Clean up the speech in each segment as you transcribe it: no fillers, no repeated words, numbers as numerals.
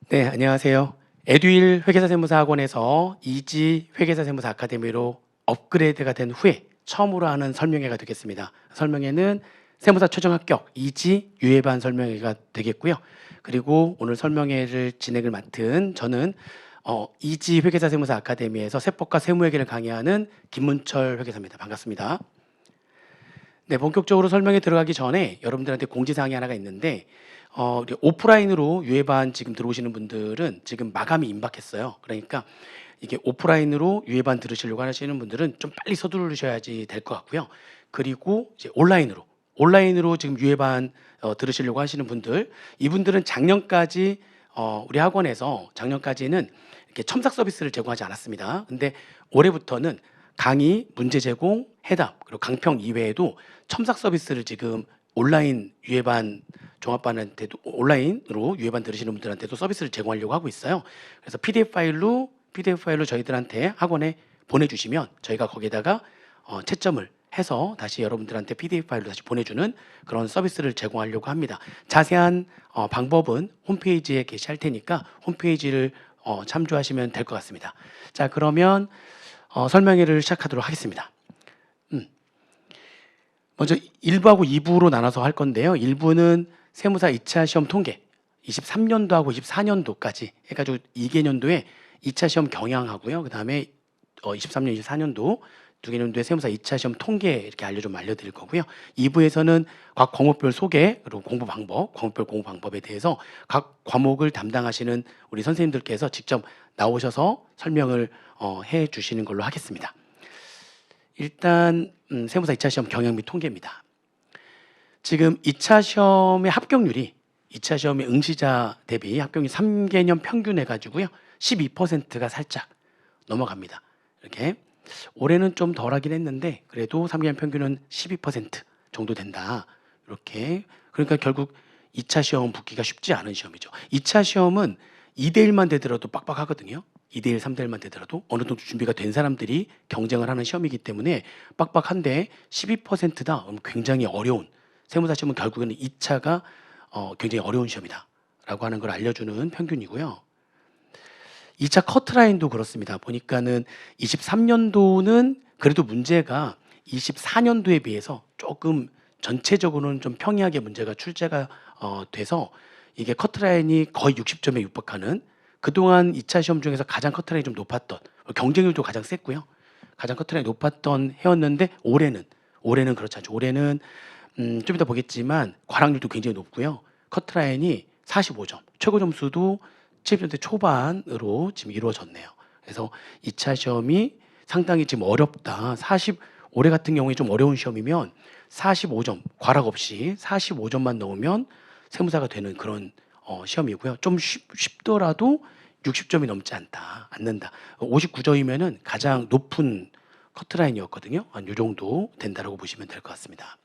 네, 안녕하세요. 에듀윌 회계사 세무사 학원에서 이지 회계사 세무사 아카데미로 업그레이드가 된 후에 처음으로 하는 설명회가 되겠습니다. 설명회는 세무사 최종 합격 이지 유예반 설명회가 되겠고요. 그리고 오늘 설명회를 진행을 맡은 저는 이지 회계사 세무사 아카데미에서 세법과 세무회계를 강의하는 김문철 회계사입니다. 반갑습니다. 네, 본격적으로 설명에 들어가기 전에 여러분들한테 공지사항이 하나가 있는데 우리 오프라인으로 유예반 지금 들어오시는 분들은 지금 마감이 임박했어요. 그러니까 이게 오프라인으로 유예반 들으시려고 하시는 분들은 좀 빨리 서두르셔야지 될 것 같고요. 그리고 이제 온라인으로 지금 유예반 들으시려고 하시는 분들, 이분들은 작년까지 우리 학원에서 작년까지는 이렇게 첨삭 서비스를 제공하지 않았습니다. 근데 올해부터는 강의, 문제 제공, 해답, 그리고 강평 이외에도 첨삭 서비스를 지금 온라인 유예반 종합반한테도 온라인으로 유예반 들으시는 분들한테도 서비스를 제공하려고 하고 있어요. 그래서 PDF 파일로 저희들한테 학원에 보내주시면 저희가 거기에다가 채점을 해서 다시 여러분들한테 PDF 파일로 다시 보내주는 그런 서비스를 제공하려고 합니다. 자세한 방법은 홈페이지에 게시할 테니까 홈페이지를 참조하시면 될 것 같습니다. 자, 그러면 설명회를 시작하도록 하겠습니다. 먼저 1부하고 2부로 나눠서 할 건데요. 1부는 세무사 2차 시험 통계 23년도하고 24년도까지 해가지고 2개년도에 2차 시험 경향하고요. 그 다음에 23년, 24년도 두 개년도에 세무사 2차 시험 통계 이렇게 알려드릴 거고요. 2부에서는 각 과목별 소개 그리고 과목별 공부 방법에 대해서 각 과목을 담당하시는 우리 선생님들께서 직접 나오셔서 설명을 해 주시는 걸로 하겠습니다. 일단 세무사 2차 시험 경향 및 통계입니다. 지금 2차 시험의 합격률이 2차 시험의 응시자 대비 합격률 3개년 평균 해가지고요. 12%가 살짝 넘어갑니다. 이렇게 올해는 좀 덜하긴 했는데 그래도 3개년 평균은 12% 정도 된다. 이렇게 그러니까 결국 2차 시험 붙기가 쉽지 않은 시험이죠. 2차 시험은 2대1만 되더라도 빡빡하거든요. 2대1, 3대1만 되더라도 어느 정도 준비가 된 사람들이 경쟁을 하는 시험이기 때문에 빡빡한데 12%다. 굉장히 어려운 세무사 시험은 결국에는 2차가 굉장히 어려운 시험이다 라고 하는 걸 알려주는 평균이고요. 2차 커트라인도 그렇습니다. 보니까는 23년도는 그래도 문제가 24년도에 비해서 조금 전체적으로는 좀 평이하게 문제가 출제가 돼서 이게 커트라인이 거의 60점에 육박하는 그동안 2차 시험 중에서 가장 커트라인이 좀 높았던 경쟁률도 가장 셌고요. 가장 커트라인이 높았던 해였는데 올해는 그렇지 않죠. 올해는 좀 이따 보겠지만 과락률도 굉장히 높고요. 커트라인이 45점, 최고 점수도 70점대 초반으로 지금 이루어졌네요. 그래서 2차 시험이 상당히 지금 어렵다. 올해 같은 경우에 좀 어려운 시험이면 45점, 과락 없이 45점만 넣으면 세무사가 되는 그런 시험이고요. 좀 쉽더라도 60점이 넘지 않는다. 59점이면은 가장 높은 커트라인이었거든요. 한 요 정도 된다라고 보시면 될 것 같습니다.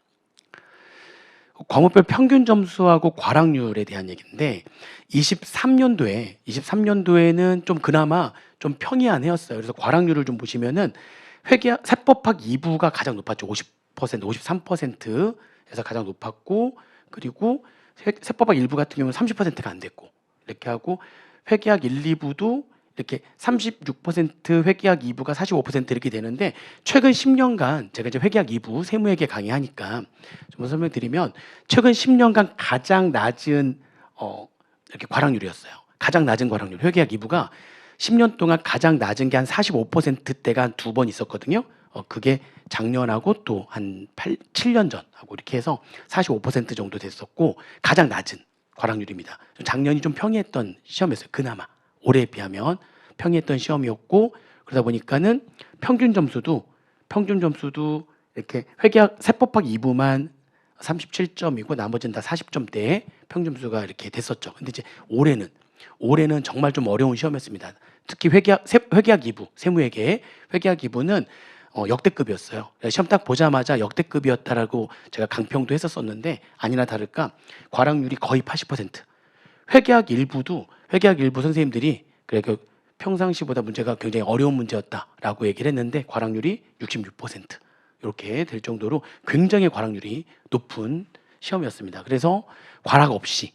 과목별 평균 점수하고 과락률에 대한 얘기인데 23년도에는 좀 그나마 좀 평이한 해였어요. 그래서 과락률을 좀 보시면은 세법학 2부가 가장 높았죠. 50%, 53%에서 가장 높았고 그리고 세법학 1부 같은 경우는 30%가 안 됐고 이렇게 하고 회계학 1, 2부도 이렇게 36% 회계학 2부가 45% 이렇게 되는데 최근 10년간 제가 이제 회계학 2부 세무회계 강의하니까 좀 설명드리면 최근 10년간 가장 낮은 이렇게 과락률이었어요. 가장 낮은 과락률 회계학 2부가 10년 동안 가장 낮은 게 한 45%대가 한 두 번 있었거든요. 그게 작년하고 또 한 7년 전하고 이렇게 해서 45% 정도 됐었고 가장 낮은 과락률입니다. 작년이 좀 평이했던 시험이었어요. 그나마 올해에 비하면 평이했던 시험이었고 그러다 보니까는 평균 점수도 이렇게 회계학 세법학 2부만 37점이고 나머지는 다 40점대의 평균 점수가 이렇게 됐었죠. 근데 이제 올해는 정말 좀 어려운 시험이었습니다. 특히 회계학 2부 세무회계 회계학 2부는 역대급이었어요. 시험 딱 보자마자 역대급이었다라고 제가 강평도 했었었는데 아니나 다를까 과락률이 거의 80%. 회계학 일부 선생님들이 그래 평상시보다 문제가 굉장히 어려운 문제였다라고 얘기를 했는데 과락률이 66% 이렇게 될 정도로 굉장히 과락률이 높은 시험이었습니다. 그래서 과락 없이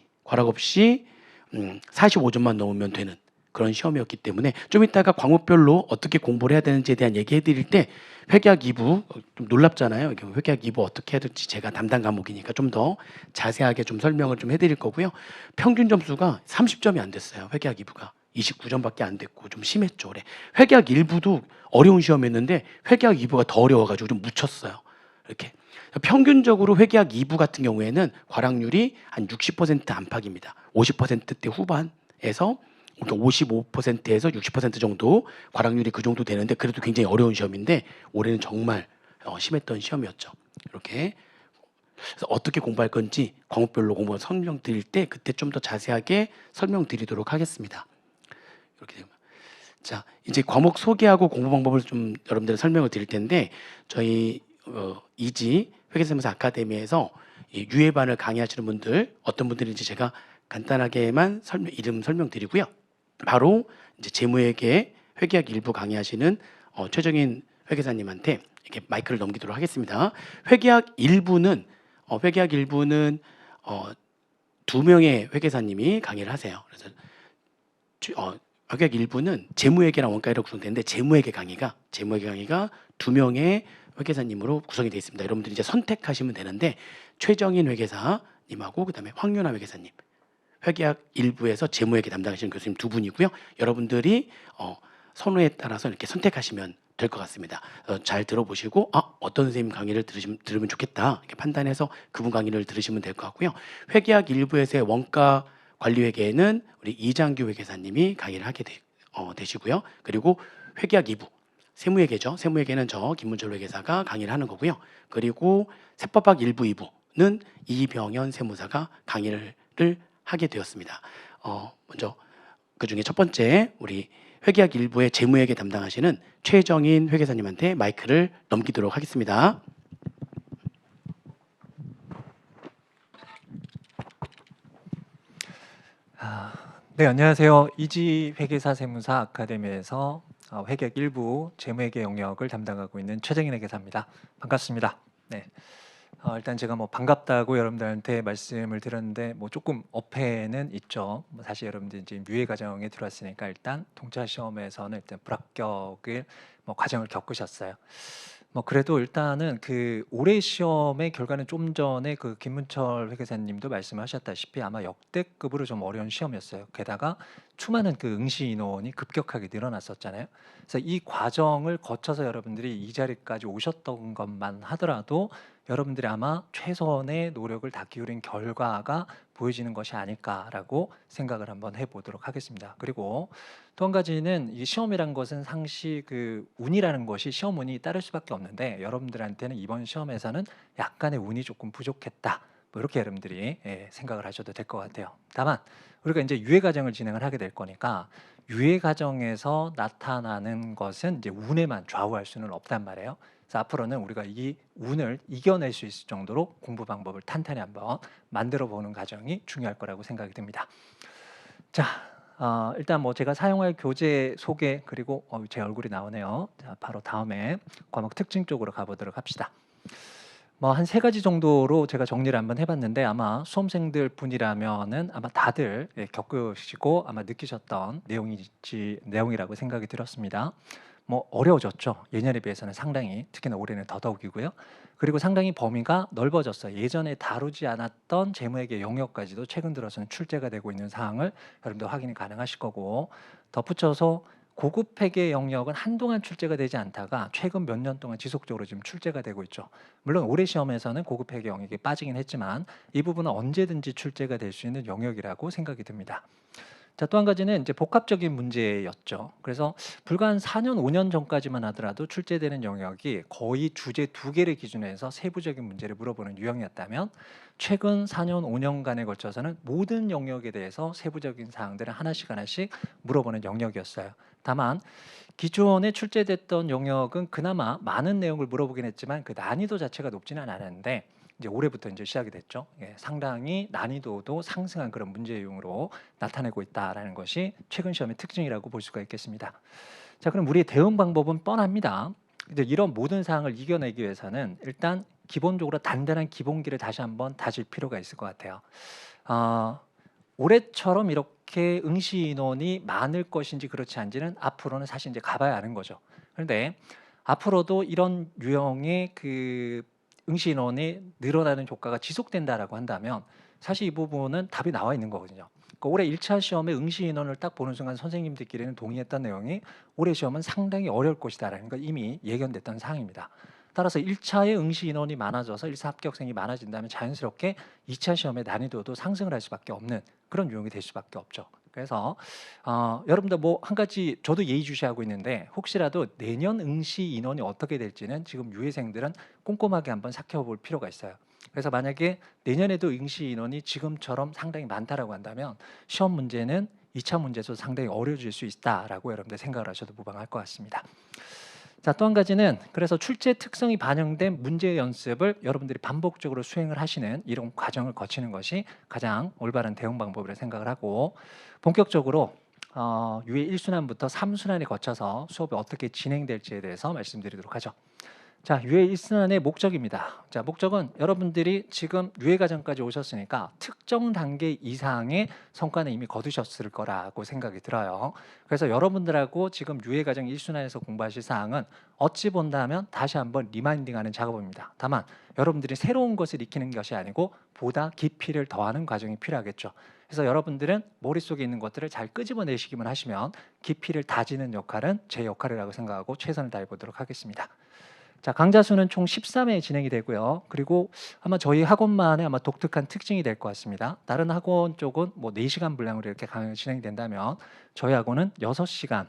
45점만 넘으면 되는 그런 시험이었기 때문에 좀 이따가 과목별로 어떻게 공부를 해야 되는지에 대한 얘기해 드릴 때 회계학 2부 좀 놀랍잖아요. 이게 회계학 2부 어떻게 해야 될지 제가 담당 과목이니까 좀 더 자세하게 좀 설명을 좀 해드릴 거고요. 평균 점수가 30점이 안 됐어요. 회계학 2부가 29점밖에 안 됐고 좀 심했죠. 올해 회계학 1부도 어려운 시험이었는데 회계학 2부가 더 어려워가지고 좀 묻혔어요. 이렇게 평균적으로 회계학 2부 같은 경우에는 과락률이 한 60% 안팎입니다. 50%대 후반에서 55%에서 60% 정도 과락률이 그 정도 되는데 그래도 굉장히 어려운 시험인데 올해는 정말 심했던 시험이었죠. 이렇게 그래서 어떻게 공부할 건지 과목별로 공부 설명드릴 때 그때 좀 더 자세하게 설명드리도록 하겠습니다. 이렇게 되면 자 이제 과목 소개하고 공부 방법을 좀 여러분들 설명을 드릴 텐데 저희 이지 회계세무사 아카데미에서 이 유예반을 강의하시는 분들 어떤 분들인지 제가 간단하게만 이름 설명드리고요. 바로 이제 재무회계 회계학 일부 강의하시는 최정인 회계사님한테 이렇게 마이크를 넘기도록 하겠습니다. 회계학 일부는 두 명의 회계사님이 강의를 하세요. 그래서 회계학 일부는 재무회계랑 원가회로 구성되는데 재무회계 강의가 두 명의 회계사님으로 구성이 되어 있습니다. 여러분들이 이제 선택하시면 되는데 최정인 회계사님하고 그다음에 황윤아 회계사님 회계학 일부에서 재무회계 담당하시는 교수님 두 분이고요. 여러분들이 선호에 따라서 이렇게 선택하시면 될 것 같습니다. 잘 들어보시고 어떤 선생님 강의를 들으면 좋겠다 이렇게 판단해서 그분 강의를 들으시면 될 것 같고요. 회계학 일부에서의 원가 관리회계에는 우리 이장규 회계사님이 강의를 하게 되시고요. 그리고 회계학 2부 세무회계죠. 세무회계는 저 김문철 회계사가 강의를 하는 거고요. 그리고 세법학 1부 2부는 이병현 세무사가 강의를 하게 되었습니다. 먼저 그 중에 첫 번째 우리 회계학 1부의 재무회계 담당하시는 최정인 회계사님한테 마이크를 넘기도록 하겠습니다. 네, 안녕하세요. 이지 회계사 세무사 아카데미에서 회계학 1부 재무회계 영역을 담당하고 있는 최정인 회계사입니다. 반갑습니다. 네. 일단 제가 반갑다고 여러분들한테 말씀을 드렸는데 조금 어폐는 있죠. 사실 여러분들 이제 유예 과정에 들어왔으니까 일단 통차 시험에서는 일단 불합격을 과정을 겪으셨어요. 그래도 일단은 그 올해 시험의 결과는 좀 전에 그 김문철 회계사님도 말씀하셨다시피 아마 역대급으로 좀 어려운 시험이었어요. 게다가 수많은 그 응시 인원이 급격하게 늘어났었잖아요. 그래서 이 과정을 거쳐서 여러분들이 이 자리까지 오셨던 것만 하더라도 여러분들이 아마 최선의 노력을 다 기울인 결과가 보여지는 것이 아닐까라고 생각을 한번 해보도록 하겠습니다. 그리고 또 한 가지는 이 시험이란 것은 상시 그 운이라는 것이 시험 운이 따를 수밖에 없는데 여러분들한테는 이번 시험에서는 약간의 운이 조금 부족했다. 이렇게 여러분들이 생각을 하셔도 될 것 같아요. 다만 우리가 이제 유예 과정을 진행을 하게 될 거니까 유예 과정에서 나타나는 것은 이제 운에만 좌우할 수는 없단 말이에요. 그래서 앞으로는 우리가 이 운을 이겨낼 수 있을 정도로 공부 방법을 탄탄히 한번 만들어 보는 과정이 중요할 거라고 생각이 듭니다. 자, 일단 제가 사용할 교재 소개 그리고 제 얼굴이 나오네요. 자, 바로 다음에 과목 특징 쪽으로 가보도록 합시다. 한 세 가지 정도로 제가 정리를 한번 해봤는데 아마 수험생들 분이라면은 아마 다들 겪으시고 아마 느끼셨던 내용이라고 생각이 들었습니다. 어려워졌죠. 예년에 비해서는 상당히 특히나 올해는 더더욱이고요. 그리고 상당히 범위가 넓어졌어요. 예전에 다루지 않았던 재무회계 영역까지도 최근 들어서는 출제가 되고 있는 사항을 여러분들 확인이 가능하실 거고 덧붙여서 고급 회계 영역은 한동안 출제가 되지 않다가 최근 몇 년 동안 지속적으로 지금 출제가 되고 있죠. 물론 올해 시험에서는 고급 회계 영역이 빠지긴 했지만 이 부분은 언제든지 출제가 될 수 있는 영역이라고 생각이 듭니다. 자, 또 한 가지는 이제 복합적인 문제였죠. 그래서 불과 한 4년, 5년 전까지만 하더라도 출제되는 영역이 거의 주제 2개를 기준으로 세부적인 문제를 물어보는 유형이었다면 최근 4년, 5년간에 걸쳐서는 모든 영역에 대해서 세부적인 사항들을 하나씩 물어보는 영역이었어요. 다만 기존에 출제됐던 영역은 그나마 많은 내용을 물어보긴 했지만 그 난이도 자체가 높지는 않았는데 이제 올해부터 이제 시작이 됐죠. 상당히 난이도도 상승한 그런 문제용으로 나타내고 있다라는 것이 최근 시험의 특징이라고 볼 수가 있겠습니다. 자, 그럼 우리의 대응 방법은 뻔합니다. 이제 이런 모든 사항을 이겨내기 위해서는 일단 기본적으로 단단한 기본기를 다시 한번 다질 필요가 있을 것 같아요. 올해처럼 이렇게 그렇게 응시 인원이 많을 것인지 그렇지 않지는 앞으로는 사실 이제 가봐야 아는 거죠. 그런데 앞으로도 이런 유형의 그 응시 인원이 늘어나는 효과가 지속된다라고 한다면 사실 이 부분은 답이 나와 있는 거거든요. 그러니까 올해 1차 시험의 응시 인원을 딱 보는 순간 선생님들끼리는 동의했던 내용이 올해 시험은 상당히 어려울 것이다라는 걸 이미 예견됐던 사항입니다. 따라서 1차의 응시 인원이 많아져서 1차 합격생이 많아진다면 자연스럽게 2차 시험의 난이도도 상승을 할 수밖에 없는 그런 유형이 될 수밖에 없죠. 그래서 여러분들 뭐 한 가지 저도 예의주시하고 있는데 혹시라도 내년 응시 인원이 어떻게 될지는 지금 유예생들은 꼼꼼하게 한번 살펴볼 필요가 있어요. 그래서 만약에 내년에도 응시 인원이 지금처럼 상당히 많다라고 한다면 시험 문제는 2차 문제에서 상당히 어려워질 수 있다라고 여러분들 생각을 하셔도 무방할 것 같습니다. 자, 또 한 가지는 그래서 출제 특성이 반영된 문제 연습을 여러분들이 반복적으로 수행을 하시는 이런 과정을 거치는 것이 가장 올바른 대응 방법이라 생각을 하고 본격적으로 유예 1순환부터 3순환에 거쳐서 수업이 어떻게 진행될지에 대해서 말씀드리도록 하죠. 자, 유예 1순환의 목적입니다. 자, 목적은 여러분들이 지금 유예 과정까지 오셨으니까 특정 단계 이상의 성과는 이미 거두셨을 거라고 생각이 들어요. 그래서 여러분들하고 지금 유예 과정 1순환에서 공부하실 사항은 어찌 본다면 다시 한번 리마인딩하는 작업입니다. 다만 여러분들이 새로운 것을 익히는 것이 아니고 보다 깊이를 더하는 과정이 필요하겠죠. 그래서 여러분들은 머릿속에 있는 것들을 잘 끄집어내시기만 하시면 깊이를 다지는 역할은 제 역할이라고 생각하고 최선을 다해보도록 하겠습니다. 자, 강좌 수는 총 13회 진행이 되고요. 그리고 아마 저희 학원만의 아마 독특한 특징이 될 것 같습니다. 다른 학원 쪽은 뭐 4시간 분량으로 이렇게 강의가 진행된다면 저희 학원은 6시간,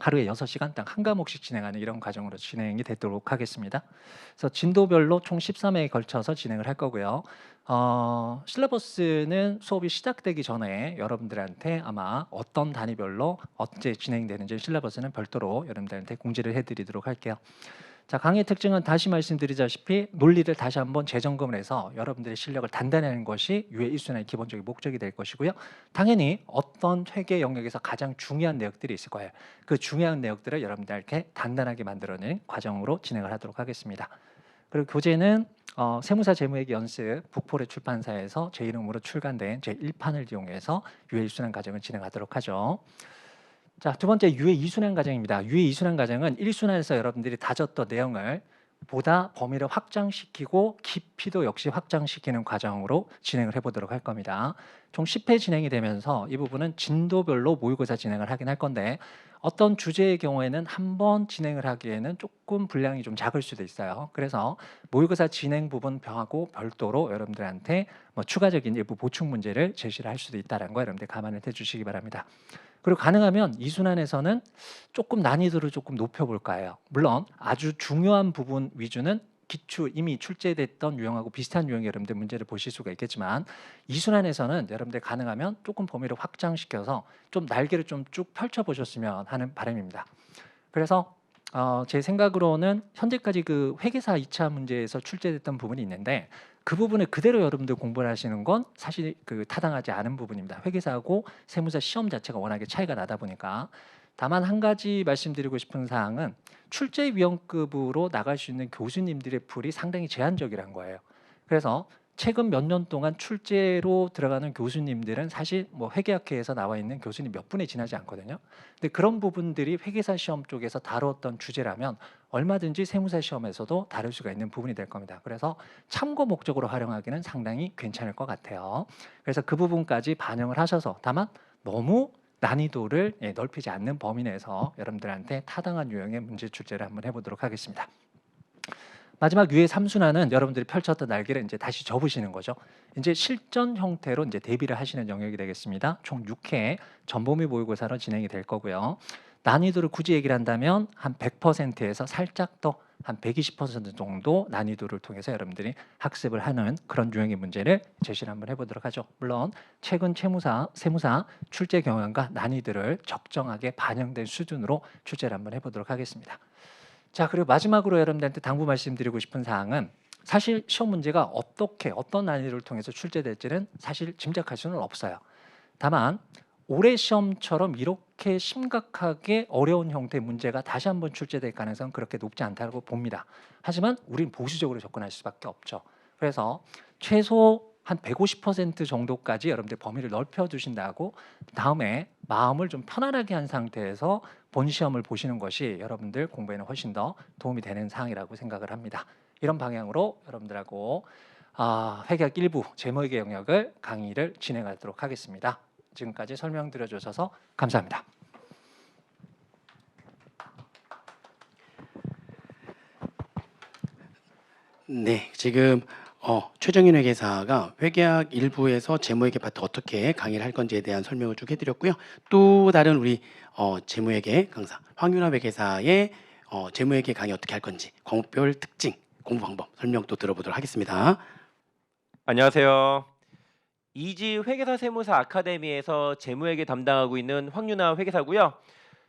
하루에 6시간 딱 한 과목씩 진행하는 이런 과정으로 진행이 되도록 하겠습니다. 그래서 진도별로 총 13회에 걸쳐서 진행을 할 거고요. 실러버스는 수업이 시작되기 전에 여러분들한테 아마 어떤 단위별로 언제 진행되는지 실러버스는 별도로 여러분들한테 공지를 해드리도록 할게요. 자, 강의 특징은 다시 말씀드리자시피 논리를 다시 한번 재점검을 해서 여러분들의 실력을 단단히 하는 것이 유예 1순환의 기본적인 목적이 될 것이고요. 당연히 어떤 회계 영역에서 가장 중요한 내역들이 있을 거예요. 그 중요한 내역들을 여러분들께 단단하게 만들어내는 과정으로 진행을 하도록 하겠습니다. 그리고 교재는 세무사 재무회계 연습 북포레 출판사에서 제 이름으로 출간된 제 1판을 이용해서 유예 1순환 과정을 진행하도록 하죠. 자, 두 번째 유예 2순환 과정입니다. 유예 2순환 과정은 1순환에서 여러분들이 다졌던 내용을 보다 범위를 확장시키고 깊이도 역시 확장시키는 과정으로 진행을 해보도록 할 겁니다. 총 10회 진행이 되면서 이 부분은 진도별로 모의고사 진행을 하긴 할 건데 어떤 주제의 경우에는 한 번 진행을 하기에는 조금 분량이 좀 작을 수도 있어요. 그래서 모의고사 진행 부분하고 별도로 여러분들한테 뭐 추가적인 일부 보충 문제를 제시를 할 수도 있다는 거 여러분들 감안을 해주시기 바랍니다. 그리고 가능하면 이순환에서는 조금 난이도를 조금 높여볼까 해요. 물론 아주 중요한 부분 위주는 기출 이미 출제됐던 유형하고 비슷한 유형의 여러분들 문제를 보실 수가 있겠지만 이순환에서는 여러분들 가능하면 조금 범위를 확장시켜서 좀 날개를 좀 쭉 펼쳐보셨으면 하는 바람입니다. 그래서 제 생각으로는 현재까지 그 회계사 2차 문제에서 출제됐던 부분이 있는데 그 부분을 그대로 여러분들 공부를 하시는 건 사실 그 타당하지 않은 부분입니다. 회계사하고 세무사 시험 자체가 워낙에 차이가 나다 보니까 다만 한 가지 말씀드리고 싶은 사항은 출제 위원급으로 나갈 수 있는 교수님들의 풀이 상당히 제한적이라는 거예요. 그래서 최근 몇 년 동안 출제로 들어가는 교수님들은 사실 뭐 회계학회에서 나와 있는 교수님 몇 분에 지나지 않거든요. 근데 그런 부분들이 회계사 시험 쪽에서 다뤘던 주제라면 얼마든지 세무사 시험에서도 다룰 수가 있는 부분이 될 겁니다. 그래서 참고 목적으로 활용하기는 상당히 괜찮을 것 같아요. 그래서 그 부분까지 반영을 하셔서 다만 너무 난이도를 넓히지 않는 범위 내에서 여러분들한테 타당한 유형의 문제 출제를 한번 해보도록 하겠습니다. 마지막 유예 3순환은 여러분들이 펼쳤던 날개를 이제 다시 접으시는 거죠. 이제 실전 형태로 이제 대비를 하시는 영역이 되겠습니다. 총 6회 전범위 모의고사로 진행이 될 거고요. 난이도를 굳이 얘기를 한다면 한 100%에서 살짝 더 한 120% 정도 난이도를 통해서 여러분들이 학습을 하는 그런 유형의 문제를 제시를 한번 해보도록 하죠. 물론 최근 세무사 출제 경향과 난이도를 적정하게 반영된 수준으로 출제를 한번 해보도록 하겠습니다. 자, 그리고 마지막으로 여러분들한테 당부 말씀드리고 싶은 사항은 사실 시험 문제가 어떤 난이도를 통해서 출제될지는 사실 짐작할 수는 없어요. 다만 올해 시험처럼 이렇게 심각하게 어려운 형태의 문제가 다시 한번 출제될 가능성은 그렇게 높지 않다고 봅니다. 하지만 우리는 보수적으로 접근할 수밖에 없죠. 그래서 최소 한 150% 정도까지 여러분들 범위를 넓혀 주신다고 다음에 마음을 좀 편안하게 한 상태에서 본 시험을 보시는 것이 여러분들 공부에는 훨씬 더 도움이 되는 사항이라고 생각을 합니다. 이런 방향으로 여러분들하고 회계학 일부 재무회계 영역을 강의를 진행하도록 하겠습니다. 지금까지 설명드려 주셔서 감사합니다. 네, 지금 최정인 회계사가 회계학 일부에서 재무회계 파트 어떻게 강의를 할 건지에 대한 설명을 쭉 해드렸고요. 또 다른 우리 재무회계 강사 황윤아 회계사의 재무회계 강의 어떻게 할 건지 과목별 특징, 공부 방법 설명 또 들어보도록 하겠습니다. 안녕하세요. 이지 회계사 세무사 아카데미에서 재무회계 담당하고 있는 황윤아 회계사고요.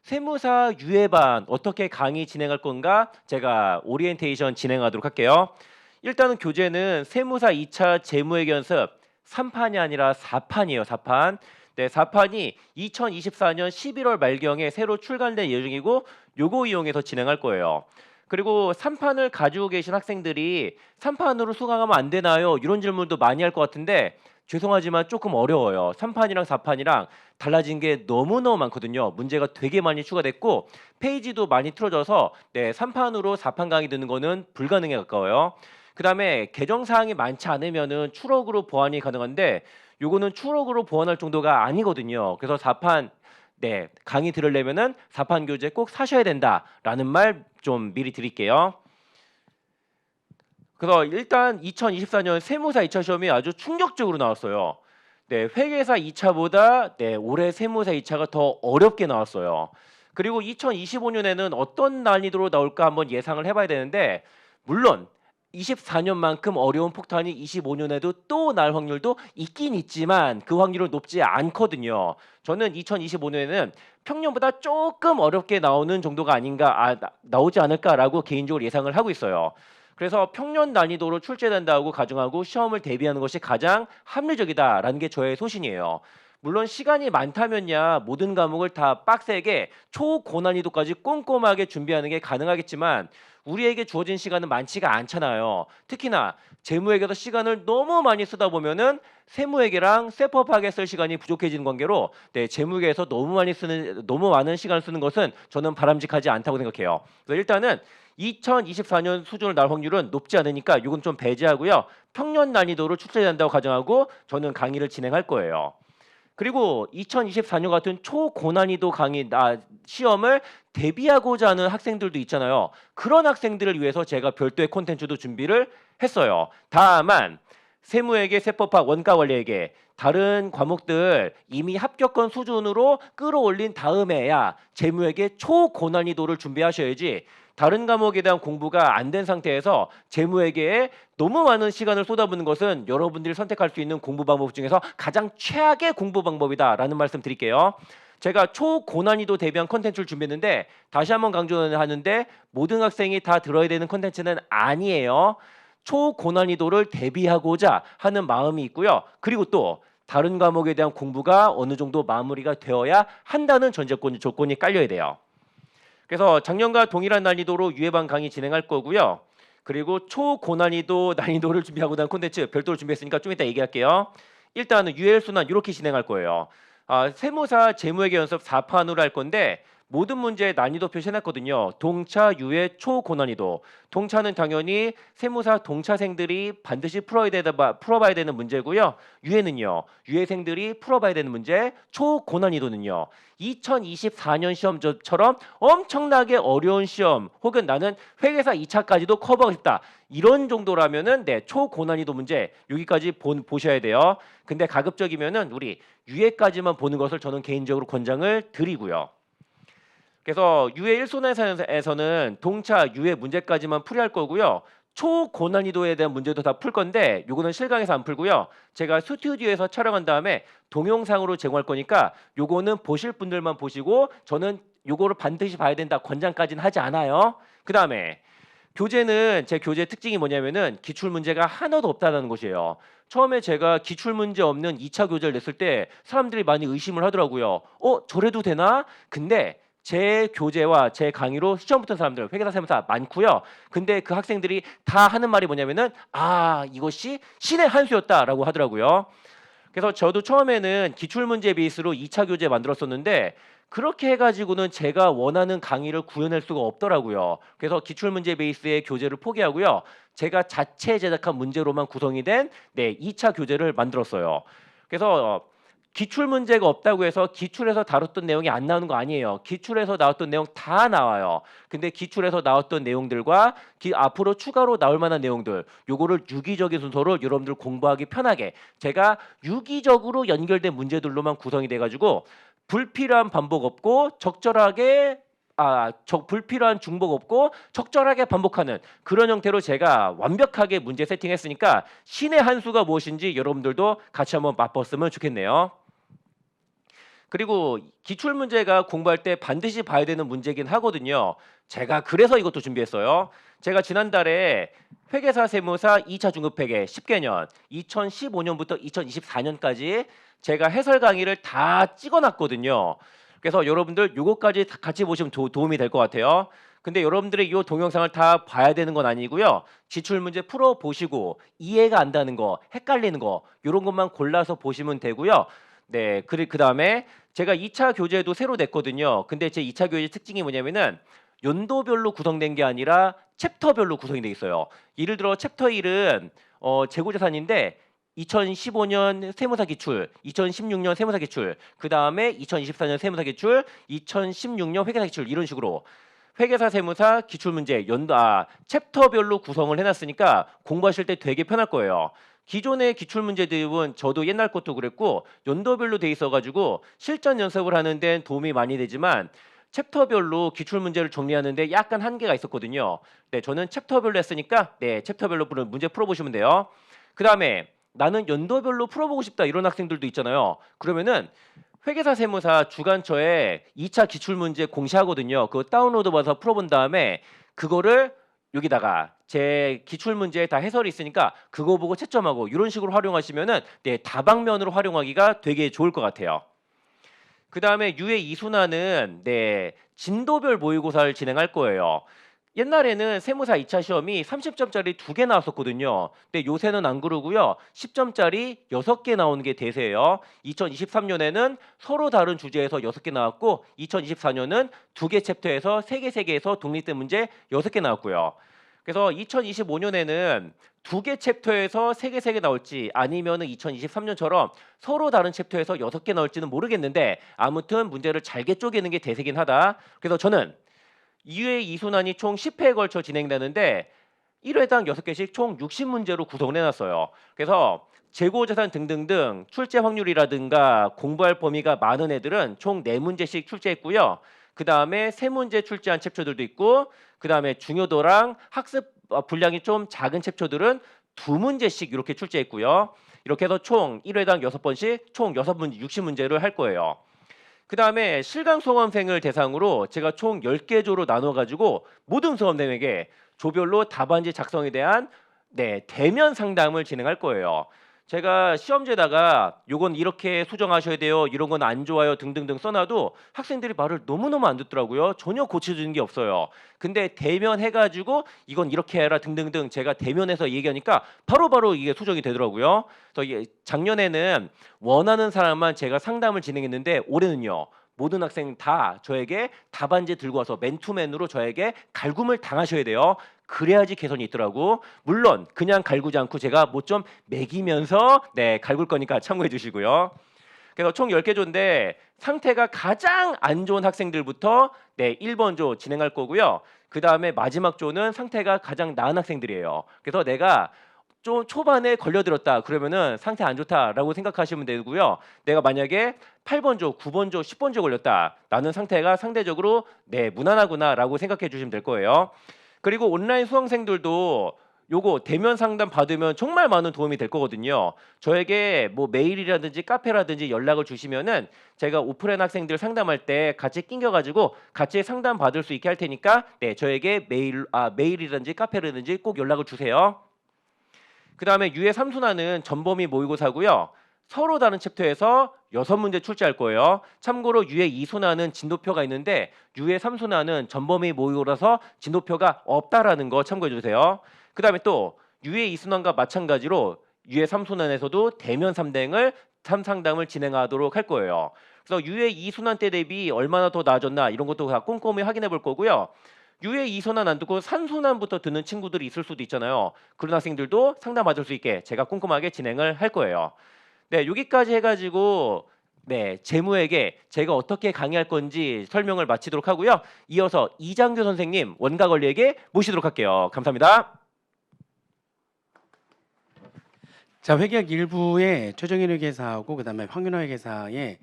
세무사 유예반 어떻게 강의 진행할 건가 제가 오리엔테이션 진행하도록 할게요. 일단은 교재는 세무사 2차 재무회계 연습 3판이 아니라 4판이에요. 4판. 네, 4판이 2024년 11월 말경에 새로 출간될 예정이고 요거 이용해서 진행할 거예요. 그리고 3판을 가지고 계신 학생들이 3판으로 수강하면 안 되나요? 이런 질문도 많이 할 것 같은데 죄송하지만 조금 어려워요. 3판이랑 4판이랑 달라진 게 너무너무 많거든요. 문제가 되게 많이 추가됐고 페이지도 많이 틀어져서 3판으로 4판 강의 듣는 거는 불가능에 가까워요. 그 다음에 개정 사항이 많지 않으면은 추록으로 보완이 가능한데 요거는 추록으로 보완할 정도가 아니거든요. 그래서 4판 강의 들으려면은 4판 교재 꼭 사셔야 된다라는 말 좀 미리 드릴게요. 그래서 일단 2024년 세무사 2차 시험이 아주 충격적으로 나왔어요. 회계사 2차보다 올해 세무사 2차가 더 어렵게 나왔어요. 그리고 2025년에는 어떤 난이도로 나올까 한번 예상을 해봐야 되는데 물론 24년만큼 어려운 폭탄이 25년에도 또 날 확률도 있긴 있지만 그 확률은 높지 않거든요. 저는 2025년에는 평년보다 조금 어렵게 나오는 정도가 아닌가, 나오지 않을까라고 개인적으로 예상을 하고 있어요. 그래서 평년 난이도로 출제된다고 가정하고 시험을 대비하는 것이 가장 합리적이다라는 게 저의 소신이에요. 물론 시간이 많다면야 모든 과목을 다 빡세게 초고난이도까지 꼼꼼하게 준비하는 게 가능하겠지만 우리에게 주어진 시간은 많지가 않잖아요. 특히나 재무회계에서 시간을 너무 많이 쓰다 보면은 세무회계랑 세법하게 쓸 시간이 부족해지는 관계로 재무회계에서 너무 많은 시간을 쓰는 것은 저는 바람직하지 않다고 생각해요. 그래서 일단은 2024년 수준을 나올 확률은 높지 않으니까 이건 좀 배제하고요. 평년 난이도로 출제된다고 가정하고 저는 강의를 진행할 거예요. 그리고 2024년 같은 초고난이도 시험을 대비하고자 하는 학생들도 있잖아요. 그런 학생들을 위해서 제가 별도의 콘텐츠도 준비를 했어요. 다만 세무회계, 세법학, 원가원리회계 다른 과목들 이미 합격권 수준으로 끌어올린 다음에야 재무회계 초고난이도를 준비하셔야지 다른 과목에 대한 공부가 안 된 상태에서 재무회계에 너무 많은 시간을 쏟아붓는 것은 여러분들이 선택할 수 있는 공부 방법 중에서 가장 최악의 공부 방법이다라는 말씀 드릴게요. 제가 초고난이도 대비한 컨텐츠를 준비했는데 다시 한번 강조하는데 모든 학생이 다 들어야 되는 컨텐츠는 아니에요. 초고난이도를 대비하고자 하는 마음이 있고요. 그리고 또 다른 과목에 대한 공부가 어느 정도 마무리가 되어야 한다는 조건이 깔려야 돼요. 그래서 작년과 동일한 난이도로 유예반 강의 진행할 거고요. 그리고 초고난이도 난이도를 준비하고 난 콘텐츠 별도로 준비했으니까 좀 이따 얘기할게요. 일단은 유예순환 이렇게 진행할 거예요. 세무사 재무회계 연습 4판으로 할 건데 모든 문제의 난이도표 해놨거든요. 동차, 유예, 초고난이도. 동차는 당연히 세무사 동차생들이 반드시 풀어봐야 되는 문제고요. 유예는요. 유예생들이 풀어봐야 되는 문제. 초고난이도는요. 2024년 시험처럼 엄청나게 어려운 시험 혹은 나는 회계사 2차까지도 커버하고 싶다. 이런 정도라면은 초고난이도 문제 여기까지 보셔야 돼요. 근데 가급적이면은 우리 유예까지만 보는 것을 저는 개인적으로 권장을 드리고요. 그래서 유예 1순에서는 동차, 유예 문제까지만 풀이할 거고요. 초고난이도에 대한 문제도 다 풀 건데 요거는 실강에서 안 풀고요. 제가 스튜디오에서 촬영한 다음에 동영상으로 제공할 거니까 요거는 보실 분들만 보시고 저는 요거를 반드시 봐야 된다 권장까지는 하지 않아요. 그 다음에 교재는 제 교재 특징이 뭐냐면은 기출 문제가 하나도 없다는 것이에요. 처음에 제가 기출 문제 없는 2차 교재를 냈을 때 사람들이 많이 의심을 하더라고요. 저래도 되나? 근데 제 교재와 제 강의로 시험 붙은 사람들 회계사 세무사 많고요. 근데 그 학생들이 다 하는 말이 뭐냐면은 이것이 신의 한 수였다라고 하더라고요. 그래서 저도 처음에는 기출문제 베이스로 2차 교재 만들었었는데 그렇게 해가지고는 제가 원하는 강의를 구현할 수가 없더라고요. 그래서 기출문제 베이스의 교재를 포기하고요. 제가 자체 제작한 문제로만 구성이 된 2차 교재를 만들었어요. 그래서 기출 문제가 없다고 해서 기출에서 다뤘던 내용이 안 나오는 거 아니에요. 기출에서 나왔던 내용 다 나와요. 근데 기출에서 나왔던 내용들과 앞으로 추가로 나올 만한 내용들, 요거를 유기적인 순서로 여러분들 공부하기 편하게 제가 유기적으로 연결된 문제들로만 구성이 돼가지고 불필요한 반복 없고 적절하게 불필요한 중복 없고 적절하게 반복하는 그런 형태로 제가 완벽하게 문제 세팅했으니까 신의 한 수가 무엇인지 여러분들도 같이 한번 맛봤으면 좋겠네요. 그리고 기출 문제가 공부할 때 반드시 봐야 되는 문제긴 하거든요. 제가 그래서 이것도 준비했어요. 제가 지난달에 회계사 세무사 2차 중급회계 10개년 2015년부터 2024년까지 제가 해설 강의를 다 찍어놨거든요. 그래서 여러분들 요거까지 같이 보시면 도움이 될 것 같아요. 근데 여러분들이 이 동영상을 다 봐야 되는 건 아니고요. 기출 문제 풀어 보시고 이해가 안 가는 거, 헷갈리는 거 이런 것만 골라서 보시면 되고요. 네, 그다음에 제가 2차 교재도 새로 냈거든요. 근데 제 2차 교재 특징이 뭐냐면은 연도별로 구성된 게 아니라 챕터별로 구성이 돼 있어요. 예를 들어 챕터 1은 재고자산인데 2015년 세무사 기출, 2016년 세무사 기출, 그 다음에 2024년 세무사 기출, 2016년 회계사 기출 이런 식으로 회계사 세무사 기출 문제 챕터별로 구성을 해놨으니까 공부하실 때 되게 편할 거예요. 기존의 기출 문제들은 저도 옛날 것도 그랬고 연도별로 돼 있어가지고 실전 연습을 하는 데는 도움이 많이 되지만 챕터별로 기출 문제를 정리하는데 약간 한계가 있었거든요. 네, 저는 챕터별로 했으니까 챕터별로 문제 풀어보시면 돼요. 그 다음에 나는 연도별로 풀어보고 싶다 이런 학생들도 있잖아요. 그러면은 회계사 세무사 주간처에 2차 기출문제 공시하거든요. 그거 다운로드 받아서 풀어본 다음에 그거를 여기다가 제 기출문제에 다 해설이 있으니까 그거 보고 채점하고 이런 식으로 활용하시면은 다방면으로 활용하기가 되게 좋을 것 같아요. 그 다음에 유해 이순환은 진도별 모의고사를 진행할 거예요. 옛날에는 세무사 2차 시험이 30점짜리 2개 나왔었거든요. 근데 요새는 안 그러고요. 10점짜리 6개 나오는 게 대세예요. 2023년에는 서로 다른 주제에서 6개 나왔고 2024년은 2개 챕터에서 3개에서 독립된 문제 6개 나왔고요. 그래서 2025년에는 2개 챕터에서 3개 나올지 아니면은 2023년처럼 서로 다른 챕터에서 6개 나올지는 모르겠는데 아무튼 문제를 잘게 쪼개는 게 대세긴 하다. 그래서 저는 2회 2순환이 총 10회에 걸쳐 진행되는데 1회당 6개씩 총 60문제로 구성을 해놨어요. 그래서 재고자산 등등등 출제 확률이라든가 공부할 범위가 많은 애들은 총 4문제씩 출제했고요. 그 다음에 3문제 출제한 챕터들도 있고 그 다음에 중요도랑 학습 분량이 좀 작은 챕터들은 2문제씩 이렇게 출제했고요. 이렇게 해서 총 1회당 6번씩 총 6문제 60문제를 할 거예요. 그 다음에 실강 수험생을 대상으로 제가 총 10개 조로 나눠가지고 모든 수험생에게 조별로 답안지 작성에 대한 대면 상담을 진행할 거예요. 제가 시험지에다가 요건 이렇게 수정하셔야 돼요. 이런 건 안 좋아요. 등등등 써놔도 학생들이 말을 너무너무 안 듣더라고요. 전혀 고쳐주는 게 없어요. 근데 대면 해가지고 이건 이렇게 해라 등등등 제가 대면해서 얘기하니까 바로바로 이게 수정이 되더라고요. 그래서 작년에는 원하는 사람만 제가 상담을 진행했는데 올해는요. 모든 학생 다 저에게 답안지 들고 와서 맨투맨으로 저에게 갈굼을 당하셔야 돼요. 그래야지 개선이 있더라고. 물론 그냥 갈구지 않고 제가 뭐 좀 먹이면서 갈굴 거니까 참고해 주시고요. 그래서 총 10개 조인데 상태가 가장 안 좋은 학생들부터 1번 조 진행할 거고요. 그 다음에 마지막 조는 상태가 가장 나은 학생들이에요. 그래서 내가 좀 초반에 걸려들었다 그러면은 상태 안 좋다라고 생각하시면 되고요. 내가 만약에 8번 조, 9번 조, 10번 조 걸렸다. 나는 상태가 상대적으로 무난하구나라고 생각해 주시면 될 거예요. 그리고 온라인 수강생들도 요거 대면 상담 받으면 정말 많은 도움이 될 거거든요. 저에게 뭐 메일이라든지 카페라든지 연락을 주시면은 제가 오프라인 학생들 상담할 때 같이 낑겨가지고 같이 상담 받을 수 있게 할 테니까 저에게 메일이라든지 카페라든지 꼭 연락을 주세요. 그 다음에 유해 3순환은 전범위 모의고사고요. 서로 다른 챕터에서 6문제 출제할 거예요. 참고로 유해 2순환은 진도표가 있는데 유해 3순환은 전범위 모의고라서 진도표가 없다라는 거 참고해 주세요. 그 다음에 또 유해 2순환과 마찬가지로 유해 3순환에서도 대면 3댕을 3상담을 진행하도록 할 거예요. 그래서 유해 2순환 때 대비 얼마나 더 나아졌나 이런 것도 다 꼼꼼히 확인해 볼 거고요. 유해 2순환 안 듣고 3순환부터 듣는 친구들이 있을 수도 있잖아요. 그런 학생들도 상담 받을 수 있게 제가 꼼꼼하게 진행을 할 거예요. 네, 여기까지 해가지고 네, 재무에게 제가 어떻게 강의할 건지 설명을 마치도록 하고요. 이어서 이장규 선생님 원가관리에게 모시도록 할게요. 감사합니다. 자, 회계학 일부의 최종인 회계사하고 그다음에 황윤화 회계사의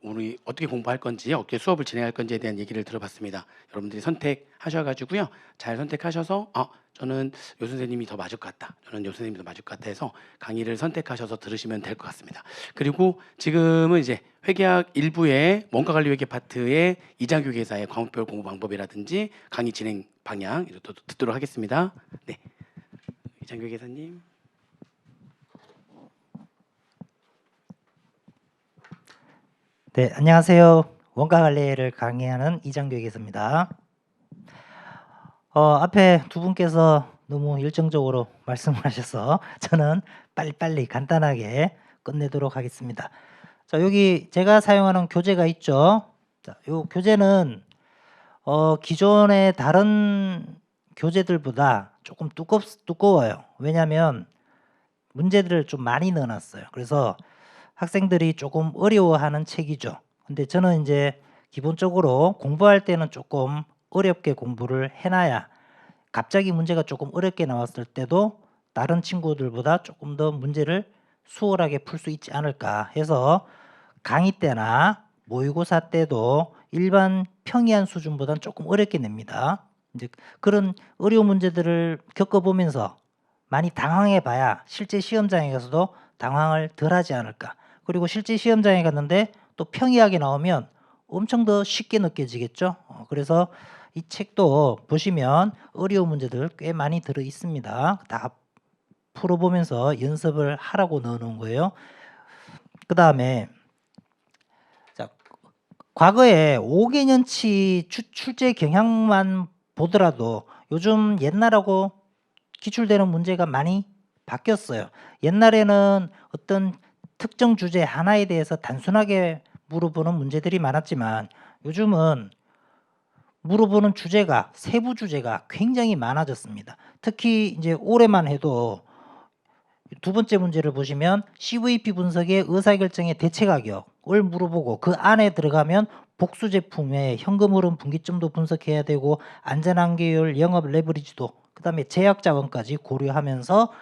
우리 어떻게 공부할 건지, 어떻게 수업을 진행할 건지에 대한 얘기를 들어봤습니다. 여러분들이 선택하셔가지고요, 잘 선택하셔서 저는 요 선생님이 더 맞을 것 같다, 저는 요 선생님이 더 맞을 것 같아 해서 강의를 선택하셔서 들으시면 될 것 같습니다. 그리고 지금은 이제 회계학 일부의 원가관리 회계 파트의 이장규 회계사의 과목별 공부 방법이라든지 강의 진행 방향 이것도 듣도록 하겠습니다. 네, 이장규 회계사님. 네, 안녕하세요. 원가 관리를 강의하는 이장규 회계사입니다. 앞에 두 분께서 너무 열정적으로 말씀을 하셔서 저는 빨리빨리 간단하게 끝내도록 하겠습니다. 자, 여기 제가 사용하는 교재가 있죠. 자, 요 교재는 기존의 다른 교재들보다 조금 두꺼워요. 왜냐하면 문제들을 좀 많이 넣어놨어요. 그래서 학생들이 조금 어려워하는 책이죠. 근데 저는 이제 기본적으로 공부할 때는 조금 어렵게 공부를 해놔야 갑자기 문제가 조금 어렵게 나왔을 때도 다른 친구들보다 조금 더 문제를 수월하게 풀 수 있지 않을까 해서 강의 때나 모의고사 때도 일반 평이한 수준보다는 조금 어렵게 냅니다. 이제 그런 어려운 문제들을 겪어보면서 많이 당황해 봐야 실제 시험장에 가서도 당황을 덜 하지 않을까. 그리고 실제 시험장에 갔는데 또 평이하게 나오면 엄청 더 쉽게 느껴지겠죠. 그래서 이 책도 보시면 어려운 문제들 꽤 많이 들어 있습니다. 다 풀어보면서 연습을 하라고 넣어놓은 거예요. 그 다음에 과거에 5개년치 출제 경향만 보더라도 요즘 옛날하고 기출되는 문제가 많이 바뀌었어요. 옛날에는 어떤 특정 주제 하나에 대해서 단순하게 물어보는 문제들이 많았지만 요즘은 물어보는 주제가 세부 주제가 굉장히 많아졌습니다. 특히 이제 올해만 해도 두 번째 문제를 보시면 CVP 분석의 의사결정의 대체 가격을 물어보고 그 안에 들어가면 복수 제품의 현금 흐름 분기점도 분석해야 되고 안전한계율 영업 레버리지도 그다음에 제약 자원까지 고려하면서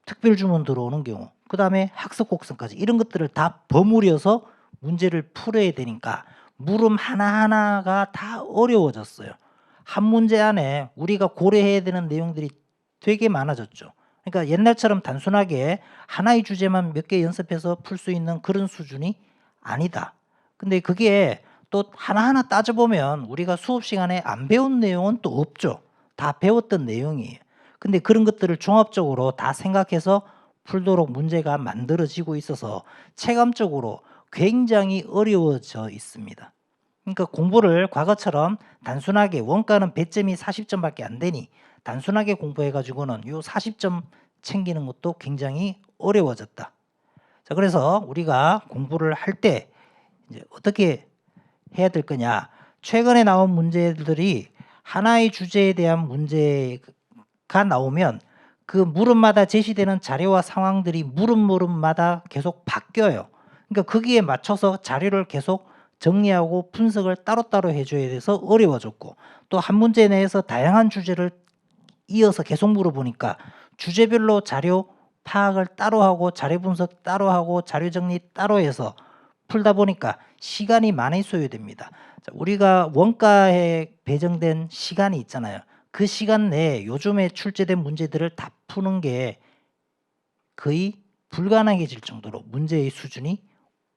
특별 주문 들어오는 경우 그다음에 학습 곡선까지 이런 것들을 다 버무려서 문제를 풀어야 되니까 물음 하나하나가 다 어려워졌어요. 한 문제 안에 우리가 고려해야 되는 내용들이 되게 많아졌죠. 그러니까 옛날처럼 단순하게 하나의 주제만 몇 개 연습해서 풀 수 있는 그런 수준이 아니다. 근데 그게 또 하나하나 따져보면 우리가 수업 시간에 안 배운 내용은 또 없죠. 다 배웠던 내용이에요. 근데 그런 것들을 종합적으로 다 생각해서 풀도록 문제가 만들어지고 있어서 체감적으로 굉장히 어려워져 있습니다. 그러니까 공부를 과거처럼 단순하게 원가는 배점이 40점밖에 안 되니 단순하게 공부해가지고는 요 40점 챙기는 것도 굉장히 어려워졌다. 자, 그래서 우리가 공부를 할 때 이제 어떻게 해야 될 거냐? 최근에 나온 문제들이 하나의 주제에 대한 문제가 나오면 그 물음마다 제시되는 자료와 상황들이 물음마다 계속 바뀌어요. 그러니까 거기에 맞춰서 자료를 계속 정리하고 분석을 따로따로 해줘야 돼서 어려워졌고 또 한 문제 내에서 다양한 주제를 이어서 계속 물어보니까 주제별로 자료 파악을 따로 하고 자료 분석 따로 하고 자료 정리 따로 해서 풀다 보니까 시간이 많이 소요됩니다. 자, 우리가 원가에 배정된 시간이 있잖아요. 그 시간 내에 요즘에 출제된 문제들을 다 푸는 게 거의 불가능해질 정도로 문제의 수준이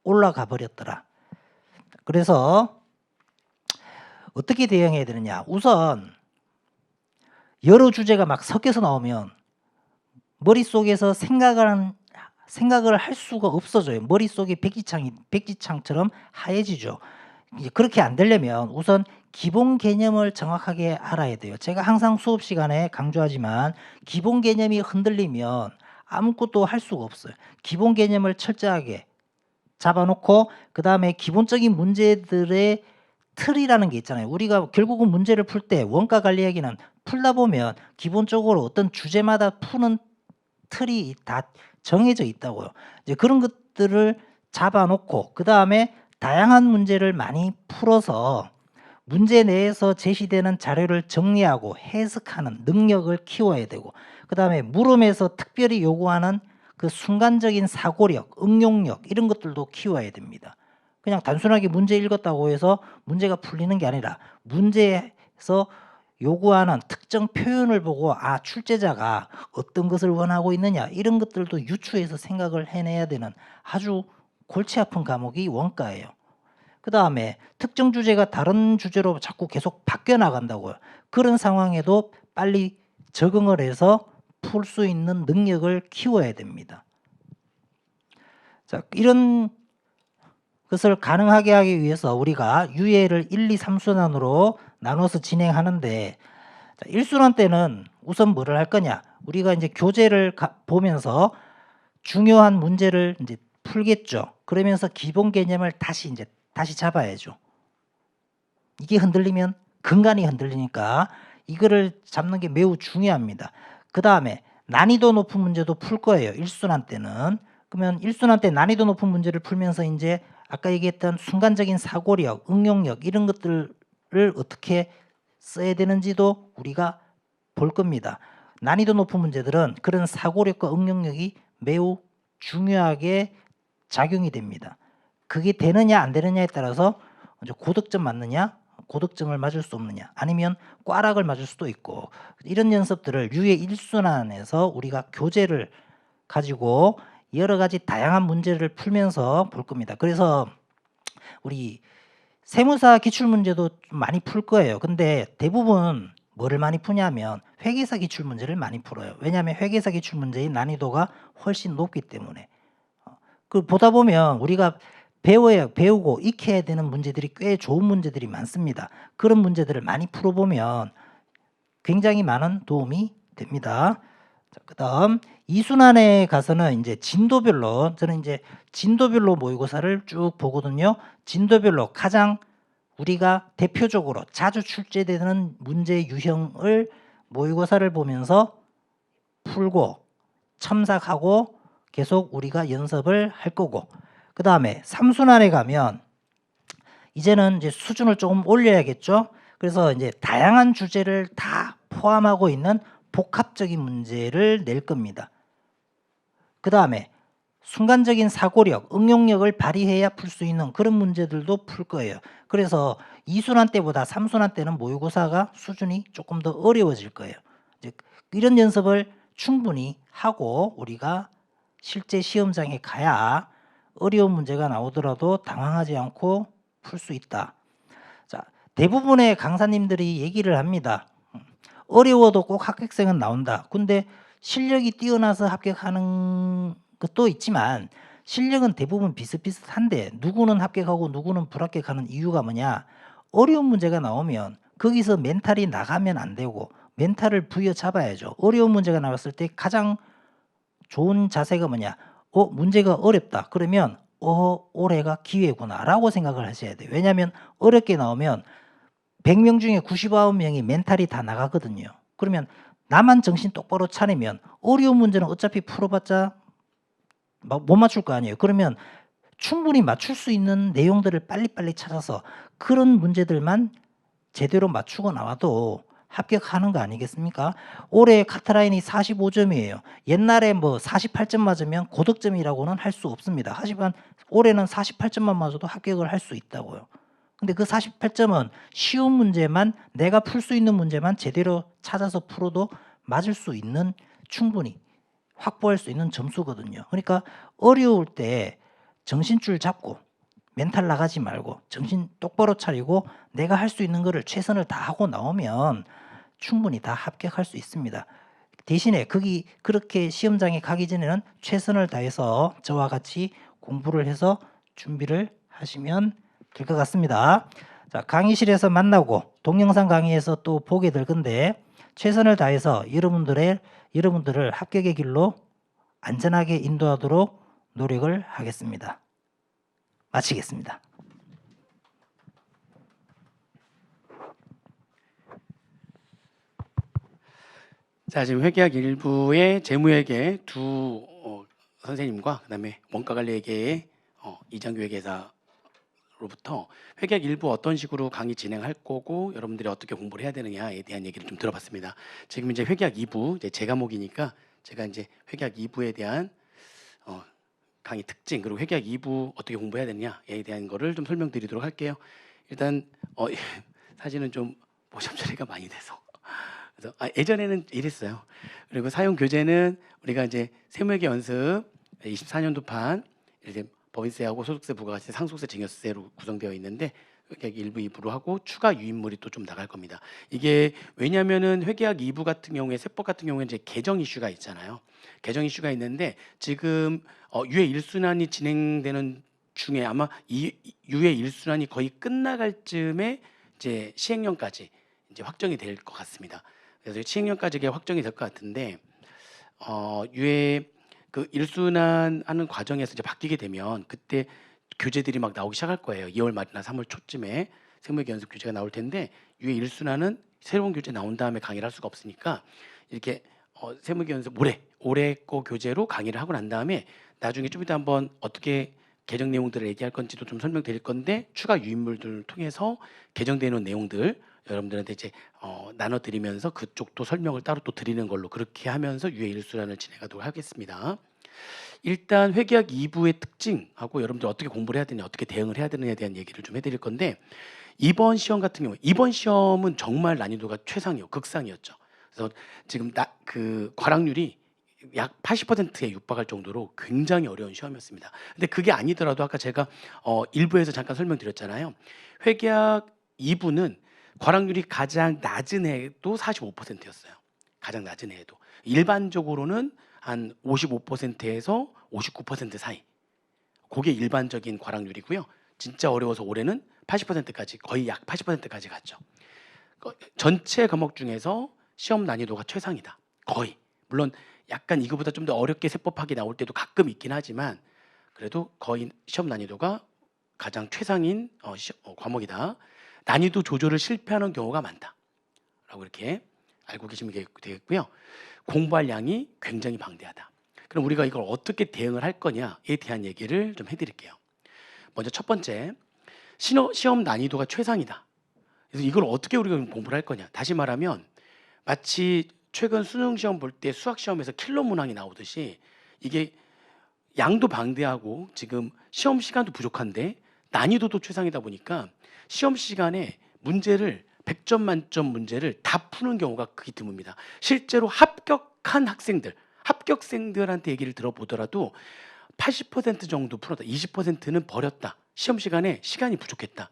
올라가 버렸더라. 그래서 어떻게 대응해야 되느냐? 우선 여러 주제가 막 섞여서 나오면 머릿속에서 생각을 할 수가 없어져요. 머릿속이 백지창처럼 하얘지죠. 이제 그렇게 안 되려면 우선 기본 개념을 정확하게 알아야 돼요. 제가 항상 수업 시간에 강조하지만 기본 개념이 흔들리면 아무것도 할 수가 없어요. 기본 개념을 철저하게 잡아놓고 그 다음에 기본적인 문제들의 틀이라는 게 있잖아요. 우리가 결국은 문제를 풀 때 원가 관리 얘기는 풀다 보면 기본적으로 어떤 주제마다 푸는 틀이 다 정해져 있다고요. 이제 그런 것들을 잡아놓고 그 다음에 다양한 문제를 많이 풀어서 문제 내에서 제시되는 자료를 정리하고 해석하는 능력을 키워야 되고 그 다음에 물음에서 특별히 요구하는 그 순간적인 사고력, 응용력 이런 것들도 키워야 됩니다. 그냥 단순하게 문제 읽었다고 해서 문제가 풀리는 게 아니라 문제에서 요구하는 특정 표현을 보고 아 출제자가 어떤 것을 원하고 있느냐 이런 것들도 유추해서 생각을 해내야 되는 아주 골치 아픈 과목이 원가예요. 그 다음에 특정 주제가 다른 주제로 자꾸 계속 바뀌어 나간다고요. 그런 상황에도 빨리 적응을 해서 풀 수 있는 능력을 키워야 됩니다. 자, 이런 것을 가능하게 하기 위해서 우리가 유예를 1, 2, 3순환으로 나눠서 진행하는데 자, 1순환 때는 우선 뭐를 할 거냐? 우리가 이제 교재를 보면서 중요한 문제를 이제 풀겠죠. 그러면서 기본 개념을 다시 잡아야죠. 이게 흔들리면 근간이 흔들리니까 이거를 잡는 게 매우 중요합니다. 그 다음에 난이도 높은 문제도 풀 거예요. 1순환 때는. 그러면 1순환 때 난이도 높은 문제를 풀면서 이제 아까 얘기했던 순간적인 사고력, 응용력 이런 것들을 어떻게 써야 되는지도 우리가 볼 겁니다. 난이도 높은 문제들은 그런 사고력과 응용력이 매우 중요하게 작용이 됩니다. 그게 되느냐 안 되느냐에 따라서 고득점 맞느냐 고득점을 맞을 수 없느냐 아니면 꽈락을 맞을 수도 있고 이런 연습들을 유예 1순환에서 우리가 교재를 가지고 여러 가지 다양한 문제를 풀면서 볼 겁니다. 그래서 우리 세무사 기출문제도 좀 많이 풀 거예요. 근데 대부분 뭐를 많이 푸냐면 회계사 기출문제를 많이 풀어요. 왜냐하면 회계사 기출문제의 난이도가 훨씬 높기 때문에 그 보다 보면 우리가 배우고 익혀야 되는 문제들이 꽤 좋은 문제들이 많습니다. 그런 문제들을 많이 풀어보면 굉장히 많은 도움이 됩니다. 그 다음 2순환에 가서는 이제 진도별로 저는 이제 진도별로 모의고사를 쭉 보거든요. 진도별로 가장 우리가 대표적으로 자주 출제되는 문제 유형을 모의고사를 보면서 풀고 첨삭하고 계속 우리가 연습을 할 거고 그 다음에 3순환에 가면 이제는 이제 수준을 조금 올려야겠죠. 그래서 이제 다양한 주제를 다 포함하고 있는 복합적인 문제를 낼 겁니다. 그 다음에 순간적인 사고력, 응용력을 발휘해야 풀 수 있는 그런 문제들도 풀 거예요. 그래서 2순환 때보다 3순환 때는 모의고사가 수준이 조금 더 어려워질 거예요. 이제 이런 연습을 충분히 하고 우리가 실제 시험장에 가야 어려운 문제가 나오더라도 당황하지 않고 풀 수 있다. 자, 대부분의 강사님들이 얘기를 합니다. 어려워도 꼭 합격생은 나온다. 근데 실력이 뛰어나서 합격하는 것도 있지만 실력은 대부분 비슷비슷한데 누구는 합격하고 누구는 불합격하는 이유가 뭐냐? 어려운 문제가 나오면 거기서 멘탈이 나가면 안 되고 멘탈을 부여잡아야죠. 어려운 문제가 나왔을 때 가장 좋은 자세가 뭐냐? 문제가 어렵다. 그러면 올해가 기회구나 라고 생각을 하셔야 돼요. 왜냐하면 어렵게 나오면 100명 중에 99명이 멘탈이 다 나가거든요. 그러면 나만 정신 똑바로 차리면 어려운 문제는 어차피 풀어봤자 못 맞출 거 아니에요. 그러면 충분히 맞출 수 있는 내용들을 빨리빨리 찾아서 그런 문제들만 제대로 맞추고 나와도 합격하는 거 아니겠습니까? 올해 카트라인이 45점이에요. 옛날에 뭐 48점 맞으면 고득점이라고는 할 수 없습니다. 하지만 올해는 48점만 맞아도 합격을 할 수 있다고요. 근데 그 48점은 쉬운 문제만 내가 풀 수 있는 문제만 제대로 찾아서 풀어도 맞을 수 있는 충분히 확보할 수 있는 점수거든요. 그러니까 어려울 때 정신줄 잡고 멘탈 나가지 말고 정신 똑바로 차리고 내가 할 수 있는 거를 최선을 다하고 나오면 충분히 다 합격할 수 있습니다. 대신에 거기 그렇게 시험장에 가기 전에는 최선을 다해서 저와 같이 공부를 해서 준비를 하시면 될 것 같습니다. 자, 강의실에서 만나고 동영상 강의에서 또 보게 될 건데 최선을 다해서 여러분들을 합격의 길로 안전하게 인도하도록 노력을 하겠습니다. 마치겠습니다. 자, 지금 회계학 일부의 재무회계 두 선생님과 그다음에 원가관리회계의 이장규 회계사로부터 회계학 일부 어떤 식으로 강의 진행할 거고 여러분들이 어떻게 공부를 해야 되느냐에 대한 얘기를 좀 들어봤습니다. 지금 이제 회계학 2부 이제 제 과목이니까 제가 이제 회계학 2부에 대한 강의 특징 그리고 회계학 2부 어떻게 공부해야 되느냐에 대한 거를 좀 설명드리도록 할게요. 일단 사실은 좀 모션 처리가 많이 돼서 그래서 예전에는 이랬어요. 그리고 사용 교재는 우리가 이제 세무회계 연습 24년도판 이제 법인세하고 소득세, 부가가치, 상속세, 증여세로 구성되어 있는데 회계학 1부, 2부로 하고 추가 유인물이 또 좀 나갈 겁니다. 이게 왜냐하면은 회계학 2부 같은 경우에 세법 같은 경우에 이제 개정 이슈가 있잖아요. 개정 이슈가 있는데 지금 유예 1순환이 진행되는 중에 아마 이 유예 1순환이 거의 끝나갈 즈음에 이제 시행령까지 이제 확정이 될 것 같습니다. 그래서 시행령까지 이게 확정이 될 것 같은데 유예 그 1순환 하는 과정에서 이제 바뀌게 되면 그때 교재들이 막 나오기 시작할 거예요. 2월 말이나 3월 초쯤에 세무회계 연습 교재가 나올 텐데 유예 1순환은 새로운 교재 나온 다음에 강의를 할 수가 없으니까 이렇게 세무회계 연습 올해 거 교재로 강의를 하고 난 다음에 나중에 좀 이따 한번 어떻게 개정 내용들을 얘기할 건지도 좀 설명드릴 건데 추가 유인물들을 통해서 개정되는 내용들 여러분들한테 이제 나눠드리면서 그쪽도 설명을 따로 또 드리는 걸로 그렇게 하면서 유예 1순환을 진행하도록 하겠습니다. 일단 회계학 2부의 특징하고 여러분들 어떻게 공부를 해야 되냐 어떻게 대응을 해야 되느냐에 대한 얘기를 좀 해드릴 건데 이번 시험 같은 경우 이번 시험은 정말 난이도가 극상이었죠. 그래서 지금 그 과락률이 약 80%에 육박할 정도로 굉장히 어려운 시험이었습니다. 근데 그게 아니더라도 아까 제가 일부에서 잠깐 설명드렸잖아요. 회계학 2부는 과락률이 가장 낮은 해도 45%였어요. 가장 낮은 해에도 일반적으로는 한 55%에서 59% 사이. 그게 일반적인 과락률이고요. 진짜 어려워서 올해는 80%까지 거의 약 80%까지 갔죠. 전체 과목 중에서 시험 난이도가 최상이다. 거의. 물론 약간 이거보다 좀 더 어렵게 세법학이 나올 때도 가끔 있긴 하지만 그래도 거의 시험 난이도가 가장 최상인 과목이다. 난이도 조절을 실패하는 경우가 많다라고 이렇게 알고 계시면 되겠고요. 공부할 양이 굉장히 방대하다. 그럼 우리가 이걸 어떻게 대응을 할 거냐에 대한 얘기를 좀 해드릴게요. 먼저 첫 번째, 시험 난이도가 최상이다. 그래서 이걸 어떻게 우리가 공부를 할 거냐. 다시 말하면 마치 최근 수능 시험 볼 때 수학 시험에서 킬러 문항이 나오듯이 이게 양도 방대하고 지금 시험 시간도 부족한데 난이도도 최상이다 보니까 시험 시간에 문제를 100점 만점 문제를 다 푸는 경우가 극히 드뭅니다. 실제로 합격한 합격생들한테 얘기를 들어보더라도 80% 정도 풀었다. 20%는 버렸다. 시험 시간에 시간이 부족했다.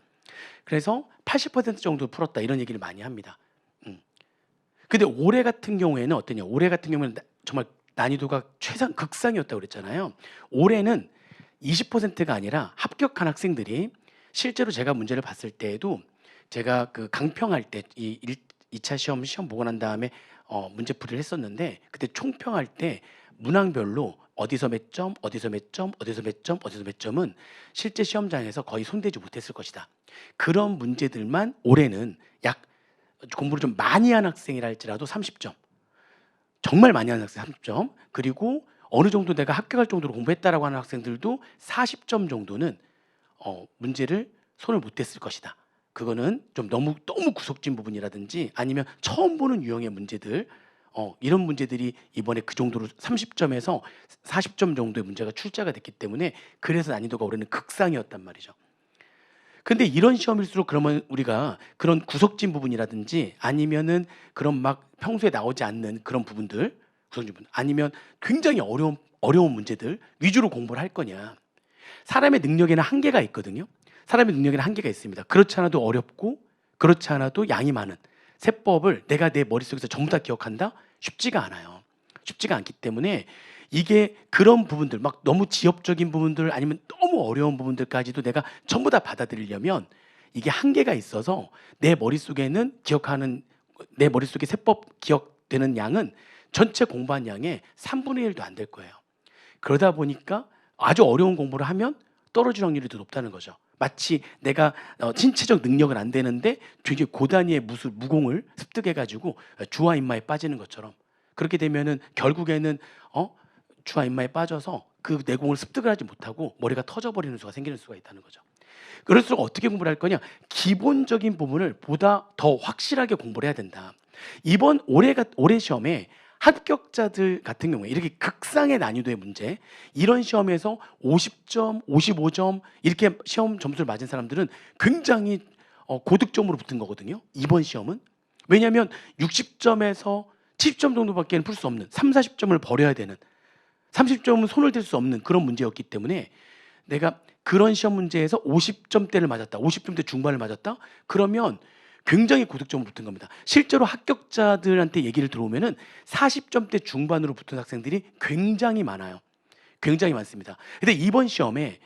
그래서 80% 정도 풀었다. 이런 얘기를 많이 합니다. 근데 올해 같은 경우에는 어떠냐? 올해 같은 경우에는 정말 난이도가 극상이었다고 그랬잖아요. 올해는 20%가 아니라 합격한 학생들이 실제로 제가 문제를 봤을 때에도 제가 그 강평할 때 이 2차 시험 보고 난 다음에 문제풀이를 했었는데 그때 총평할 때 문항별로 어디서 몇 점, 어디서 몇 점, 어디서 몇 점, 어디서 몇 점은 실제 시험장에서 거의 손대지 못했을 것이다. 그런 문제들만 올해는 약 공부를 좀 많이 한 학생이라 할지라도 30점. 정말 많이 하는 학생 30점. 그리고 어느 정도 내가 합격할 정도로 공부했다라고 하는 학생들도 40점 정도는 문제를 손을 못 댔을 것이다. 그거는 좀 너무 구석진 부분이라든지 아니면 처음 보는 유형의 문제들 이런 문제들이 이번에 그 정도로 30점에서 40점 정도의 문제가 출제가 됐기 때문에 그래서 난이도가 올해는 극상이었단 말이죠. 근데 이런 시험일수록 그러면 우리가 그런 구석진 부분이라든지 아니면은 그런 막 평소에 나오지 않는 그런 부분들 구석진 부분 아니면 굉장히 어려운 문제들 위주로 공부를 할 거냐. 사람의 능력에는 한계가 있거든요. 사람의 능력에는 한계가 있습니다. 그렇지 않아도 어렵고 그렇지 않아도 양이 많은 세법을 내가 내 머릿속에서 전부 다 기억한다? 쉽지가 않아요. 쉽지가 않기 때문에 이게 그런 부분들 막 너무 지엽적인 부분들 아니면 너무 어려운 부분들까지도 내가 전부 다 받아들이려면 이게 한계가 있어서 내 머릿속에는 기억하는 내 머릿속에 세법 기억되는 양은 전체 공부한 양의 3분의 1도 안 될 거예요. 그러다 보니까 아주 어려운 공부를 하면 떨어질 확률이 더 높다는 거죠. 마치 내가 신체적 능력은 안 되는데 되게 고단위의 무공을 습득해가지고 주와 인마에 빠지는 것처럼 그렇게 되면은 결국에는 주와 인마에 빠져서 그 내공을 습득을 하지 못하고 머리가 터져버리는 수가 생기는 수가 있다는 거죠. 그럴수록 어떻게 공부를 할 거냐? 기본적인 부분을 보다 더 확실하게 공부를 해야 된다. 이번 올해 시험에 합격자들 같은 경우에 이렇게 극상의 난이도의 문제 이런 시험에서 50점, 55점 이렇게 시험 점수를 맞은 사람들은 굉장히 고득점으로 붙은 거거든요. 이번 시험은. 왜냐하면 60점에서 70점 정도밖에 풀 수 없는 3, 40점을 버려야 되는 30점은 손을 댈 수 없는 그런 문제였기 때문에 내가 그런 시험 문제에서 50점대를 맞았다. 50점대 중반을 맞았다. 그러면 굉장히 고득점으로 붙은 겁니다. 실제로 합격자들한테 얘기를 들어오면은 40점대 중반으로 붙은 학생들이 굉장히 많아요. 굉장히 많습니다. 근데 이번 시험에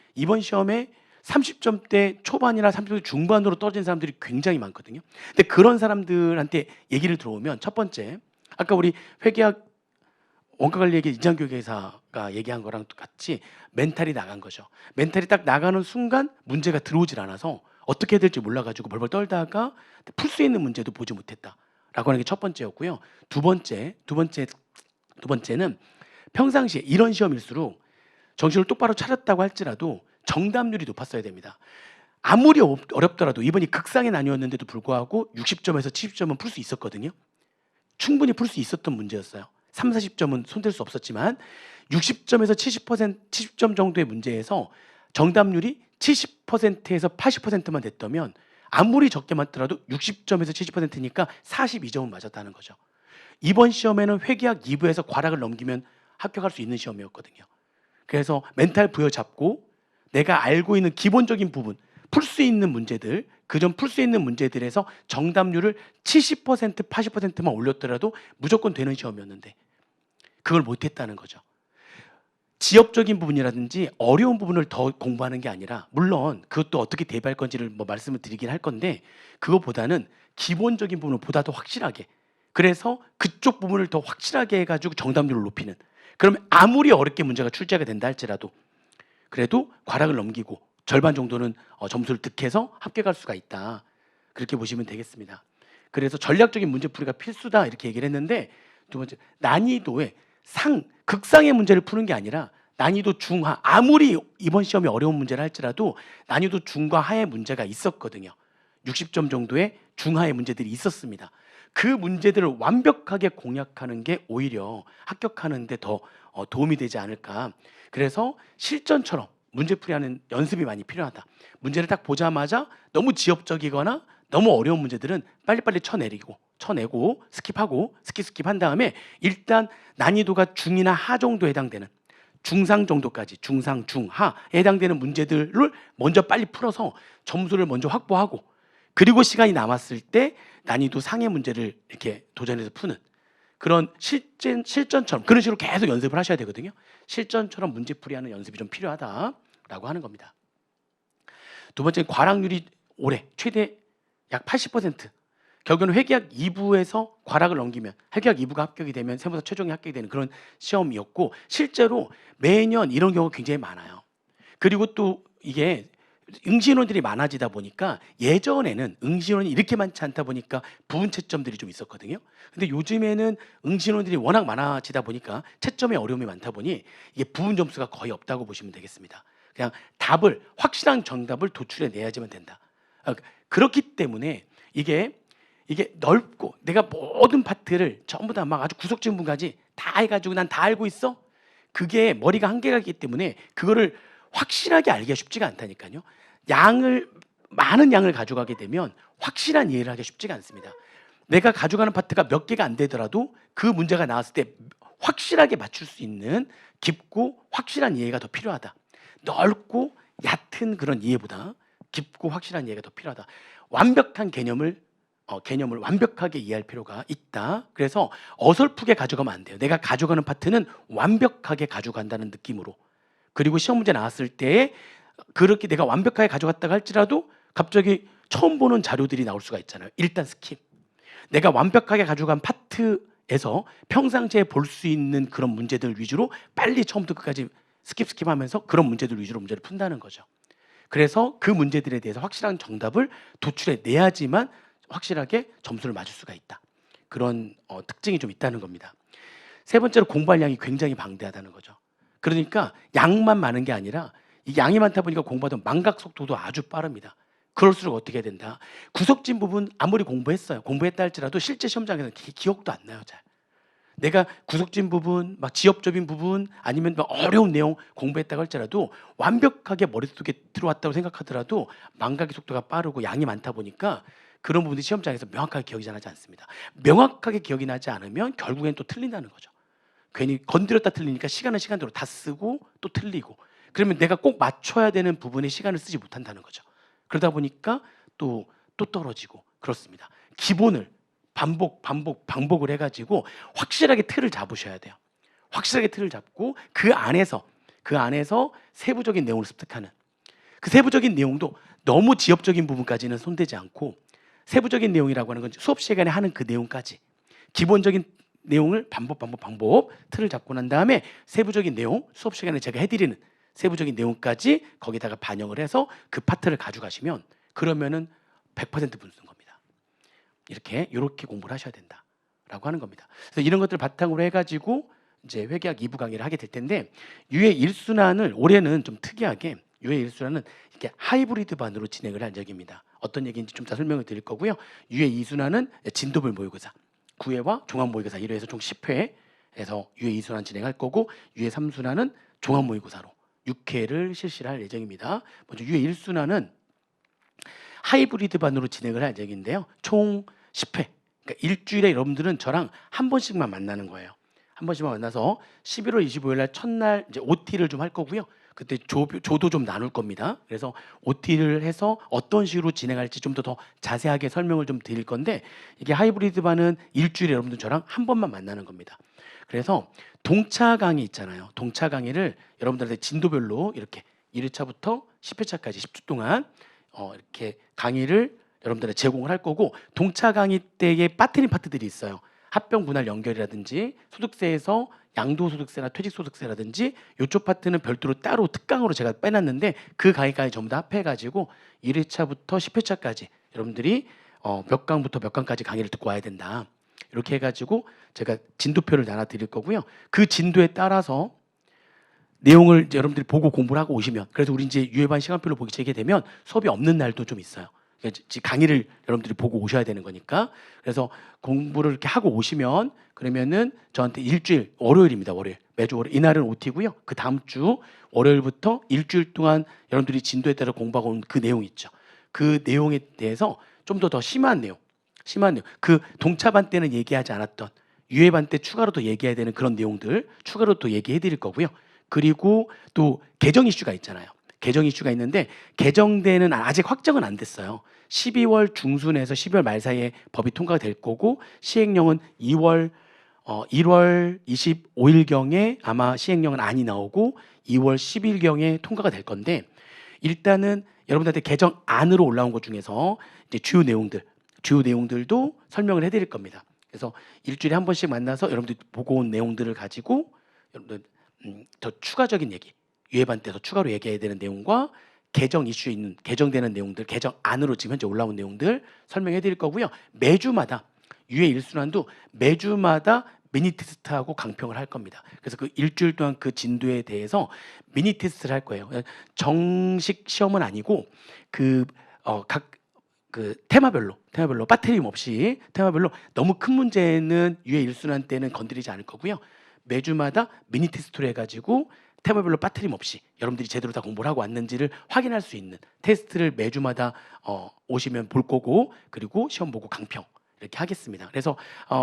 30점대 초반이나 30점대 중반으로 떨어진 사람들이 굉장히 많거든요. 근데 그런 사람들한테 얘기를 들어오면 첫 번째, 아까 우리 회계학 원가관리회계 이장교육회사가 얘기한 거랑 똑같이 멘탈이 나간 거죠. 멘탈이 딱 나가는 순간 문제가 들어오질 않아서 어떻게 해야 될지 몰라가지고 벌벌 떨다가 풀 수 있는 문제도 보지 못했다라고 하는 게 첫 번째였고요. 두 번째는 평상시에 이런 시험일수록 정신을 똑바로 차렸다고 할지라도 정답률이 높았어야 됩니다. 아무리 어렵더라도 이번이 극상의 난이었는데도 불구하고 60점에서 70점은 풀 수 있었거든요. 충분히 풀 수 있었던 문제였어요. 3, 40점은 손댈 수 없었지만 60점에서 70점 정도의 문제에서 정답률이 70%에서 80%만 됐다면 아무리 적게 맞더라도 60점에서 70%니까 42점은 맞았다는 거죠. 이번 시험에는 회계학 2부에서 과락을 넘기면 합격할 수 있는 시험이었거든요. 그래서 멘탈 부여잡고 내가 알고 있는 기본적인 부분, 풀 수 있는 문제들, 그전 풀 수 있는 문제들에서 정답률을 70%, 80%만 올렸더라도 무조건 되는 시험이었는데 그걸 못했다는 거죠. 지엽적인 부분이라든지 어려운 부분을 더 공부하는 게 아니라 물론 그것도 어떻게 대비할 건지를 뭐 말씀을 드리긴 할 건데 그것보다는 기본적인 부분을 보다 더 확실하게 그래서 그쪽 부분을 더 확실하게 해가지고 정답률을 높이는 그러면 아무리 어렵게 문제가 출제가 된다 할지라도 그래도 과락을 넘기고 절반 정도는 점수를 득해서 합격할 수가 있다. 그렇게 보시면 되겠습니다. 그래서 전략적인 문제풀이가 필수다 이렇게 얘기를 했는데 두 번째 난이도의 극상의 문제를 푸는 게 아니라 난이도 중하 아무리 이번 시험이 어려운 문제를 할지라도 난이도 중과 하의 문제가 있었거든요. 60점 정도의 중하의 문제들이 있었습니다. 그 문제들을 완벽하게 공략하는 게 오히려 합격하는 데 더 도움이 되지 않을까. 그래서 실전처럼 문제풀이하는 연습이 많이 필요하다. 문제를 딱 보자마자 너무 지엽적이거나 너무 어려운 문제들은 빨리빨리 쳐내고 스킵한 다음에 일단 난이도가 중이나 하 정도에 해당되는 중상 정도까지 중상, 중하에 해당되는 문제들을 먼저 빨리 풀어서 점수를 먼저 확보하고 그리고 시간이 남았을 때 난이도 상의 문제를 이렇게 도전해서 푸는 그런 실전처럼 그런 식으로 계속 연습을 하셔야 되거든요. 실전처럼 문제풀이하는 연습이 좀 필요하다라고 하는 겁니다. 두 번째는 과락률이 올해 최대 약 80%. 결국은 회계학 2부에서 과락을 넘기면 회계학 2부가 합격이 되면 세무사 최종이 합격이 되는 그런 시험이었고 실제로 매년 이런 경우가 굉장히 많아요. 그리고 또 이게 응시인원들이 많아지다 보니까 예전에는 응시인원이 이렇게 많지 않다 보니까 부분 채점들이 좀 있었거든요. 근데 요즘에는 응시인원들이 워낙 많아지다 보니까 채점의 어려움이 많다 보니 이게 부분 점수가 거의 없다고 보시면 되겠습니다. 그냥 확실한 정답을 도출해 내야지만 된다. 그렇기 때문에 이게 넓고 내가 모든 파트를 전부 다 막 아주 구석진 부분까지 다 해가지고 난 다 알고 있어? 그게 머리가 한계가 있기 때문에 그거를 확실하게 알기가 쉽지가 않다니까요. 많은 양을 가져가게 되면 확실한 이해를 하기가 쉽지가 않습니다. 내가 가져가는 파트가 몇 개가 안 되더라도 그 문제가 나왔을 때 확실하게 맞출 수 있는 깊고 확실한 이해가 더 필요하다. 넓고 얕은 그런 이해보다 깊고 확실한 이해가 더 필요하다. 완벽한 개념을 개념을 완벽하게 이해할 필요가 있다. 그래서 어설프게 가져가면 안 돼요. 내가 가져가는 파트는 완벽하게 가져간다는 느낌으로. 그리고 시험 문제 나왔을 때 그렇게 내가 완벽하게 가져갔다가 할지라도 갑자기 처음 보는 자료들이 나올 수가 있잖아요. 일단 스킵. 내가 완벽하게 가져간 파트에서 평상시에 볼 수 있는 그런 문제들 위주로 빨리 처음부터 끝까지 스킵하면서 그런 문제들 위주로 문제를 푼다는 거죠. 그래서 그 문제들에 대해서 확실한 정답을 도출해 내야지만 확실하게 점수를 맞을 수가 있다. 그런 특징이 좀 있다는 겁니다. 세 번째로 공부할 양이 굉장히 방대하다는 거죠. 그러니까 양만 많은 게 아니라 이 양이 많다 보니까 공부하던 망각 속도도 아주 빠릅니다. 그럴수록 어떻게 된다? 구석진 부분 아무리 공부했다 할지라도 실제 시험장에서는 기억도 안 나요. 잘. 내가 구석진 부분, 막 지엽적인 부분 아니면 막 어려운 내용 공부했다고 할지라도 완벽하게 머릿속에 들어왔다고 생각하더라도 망각의 속도가 빠르고 양이 많다 보니까 그런 부분이 시험장에서 명확하게 기억이 잘 나지 않습니다. 명확하게 기억이 나지 않으면 결국엔 또 틀린다는 거죠. 괜히 건드렸다 틀리니까 시간은 시간대로 다 쓰고 또 틀리고 그러면 내가 꼭 맞춰야 되는 부분에 시간을 쓰지 못한다는 거죠. 그러다 보니까 또 떨어지고 그렇습니다. 기본을 반복을 해가지고 확실하게 틀을 잡으셔야 돼요. 확실하게 틀을 잡고 그 안에서 세부적인 내용을 습득하는 그 세부적인 내용도 너무 지엽적인 부분까지는 손대지 않고 세부적인 내용이라고 하는 건 수업 시간에 하는 그 내용까지 기본적인 내용을 반복 틀을 잡고 난 다음에 세부적인 내용 수업 시간에 제가 해드리는 세부적인 내용까지 거기다가 반영을 해서 그 파트를 가져가시면 그러면은 100% 분수인 겁니다. 이렇게 공부를 하셔야 된다라고 하는 겁니다. 그래서 이런 것들 바탕으로 해가지고 이제 회계학 2부 강의를 하게 될 텐데 유해 1순환을 올해는 좀 특이하게 유해 1순환은 이렇게 하이브리드반으로 진행을 할 예정입니다. 어떤 얘기인지 좀 더 설명을 드릴 거고요. 유해 2순환은 진도별 모의고사 9회와 종합 모의고사 1회에서 총 10회에서 유해 2순환 진행할 거고 유해 3순환은 종합 모의고사로 6회를 실시할 예정입니다. 먼저 유해 1순환은 하이브리드반으로 진행을 할 예정인데요. 총 10회. 그러니까 일주일에 여러분들은 저랑 한 번씩만 만나는 거예요. 한 번씩만 만나서 11월 25일 날 첫날 이제 OT를 좀 할 거고요. 그때 조도 좀 나눌 겁니다. 그래서 OT를 해서 어떤 식으로 진행할지 좀 더 자세하게 설명을 좀 드릴 건데 이게 하이브리드반은 일주일에 여러분들 저랑 한 번만 만나는 겁니다. 그래서 동차 강의 있잖아요. 동차 강의를 여러분들한테 진도별로 이렇게 1회차부터 10회차까지 10주 동안 이렇게 강의를 여러분들한테 제공을 할 거고 동차 강의 때에 빠뜨린 파트들이 있어요. 합병 분할 연결이라든지 소득세에서 양도소득세나 퇴직소득세라든지 이쪽 파트는 별도로 따로 특강으로 제가 빼놨는데 그 강의까지 전부 다 합해가지고 1회차부터 10회차까지 여러분들이 몇 강부터 몇 강까지 강의를 듣고 와야 된다. 이렇게 해가지고 제가 진도표를 나눠 드릴 거고요. 그 진도에 따라서 내용을 이제 여러분들이 보고 공부를 하고 오시면 그래서 우리 이제 유해반 시간표를 보기 시작하게 되면 수업이 없는 날도 좀 있어요. 강의를 여러분들이 보고 오셔야 되는 거니까 그래서 공부를 이렇게 하고 오시면 그러면은 저한테 일주일 월요일입니다. 월요일 매주 월요일 이날은 OT고요. 그 다음 주 월요일부터 일주일 동안 여러분들이 진도에 따라 공부하고 온 그 내용 있죠. 그 내용에 대해서 좀 더 심한 내용 그 동차반 때는 얘기하지 않았던 유해반 때 추가로 또 얘기해야 되는 그런 내용들 추가로 또 얘기해 드릴 거고요. 그리고 또 개정 이슈가 있잖아요. 개정 이슈가 있는데 개정되는 아직 확정은 안 됐어요. 12월 중순에서 12월 말 사이에 법이 통과가 될 거고 시행령은 1월 25일경에 아마 시행령은 안이 나오고 2월 10일경에 통과가 될 건데 일단은 여러분들한테 개정안으로 올라온 것 중에서 이제 주요 내용들도 설명을 해드릴 겁니다. 그래서 일주일에 한 번씩 만나서 여러분들이 보고 온 내용들을 가지고 여러분들 더 추가적인 얘기 유해반 때서 추가로 얘기해야 되는 내용과 개정 이슈에 있는 개정되는 내용들 개정안으로 지금 현재 올라온 내용들 설명해 드릴 거고요. 매주마다 유해 1순환도 매주마다 미니 테스트하고 강평을 할 겁니다. 그래서 그 일주일 동안 그 진도에 대해서 미니 테스트를 할 거예요. 정식 시험은 아니고 각 테마별로 빠트림 없이 테마별로 너무 큰 문제는 유해 1순환 때는 건드리지 않을 거고요. 매주마다 미니 테스트를 해가지고 테마별로 빠트림 없이 여러분들이 제대로 다 공부를 하고 왔는지를 확인할 수 있는 테스트를 매주마다 오시면 볼 거고 그리고 시험 보고 강평 이렇게 하겠습니다. 그래서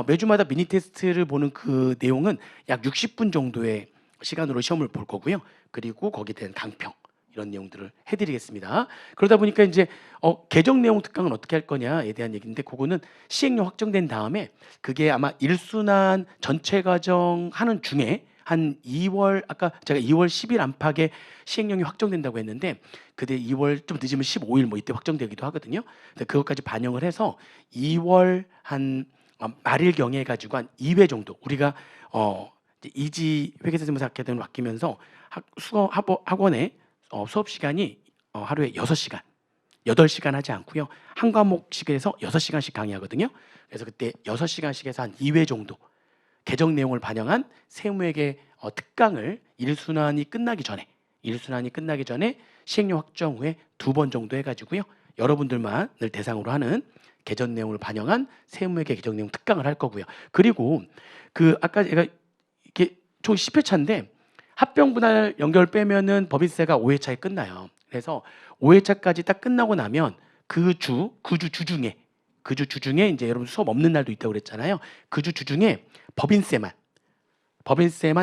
매주마다 미니 테스트를 보는 그 내용은 약 60분 정도의 시간으로 시험을 볼 거고요. 그리고 거기에 대한 강평 이런 내용들을 해드리겠습니다. 그러다 보니까 이제 개정 내용 특강은 어떻게 할 거냐에 대한 얘기인데 그거는 시행령 확정된 다음에 그게 아마 일순환 전체 과정 하는 중에 한 2월 아까 제가 2월 10일 안팎에 시행령이 확정된다고 했는데 그때 2월 좀 늦으면 15일 뭐 이때 확정되기도 하거든요. 근데 그것까지 반영을 해서 2월 한 말일 경에 가지고 한 2회 정도 우리가 이제 이지 회계사세무사 아카데미를 맡기면서 학원에 수업 시간이 하루에 6시간, 8시간 하지 않고요. 한 과목씩 해서 6시간씩 강의하거든요. 그래서 그때 6시간씩 해서 한 2회 정도 개정 내용을 반영한 세무회계 특강을 일순환이 끝나기 전에 시행령 확정 후에 2번 정도 해가지고요. 여러분들만을 대상으로 하는 개정 내용을 반영한 세무회계 개정 내용 특강을 할 거고요. 그리고 그 아까 제가 이게 총 10회차인데 합병 분할 연결 빼면은 법인세가 5회차에 끝나요. 그래서 5회차까지 딱 끝나고 나면 그 주 주중에 이제 여러분 수업 없는 날도 있다고 그랬잖아요. 그 주 주중에 법인세만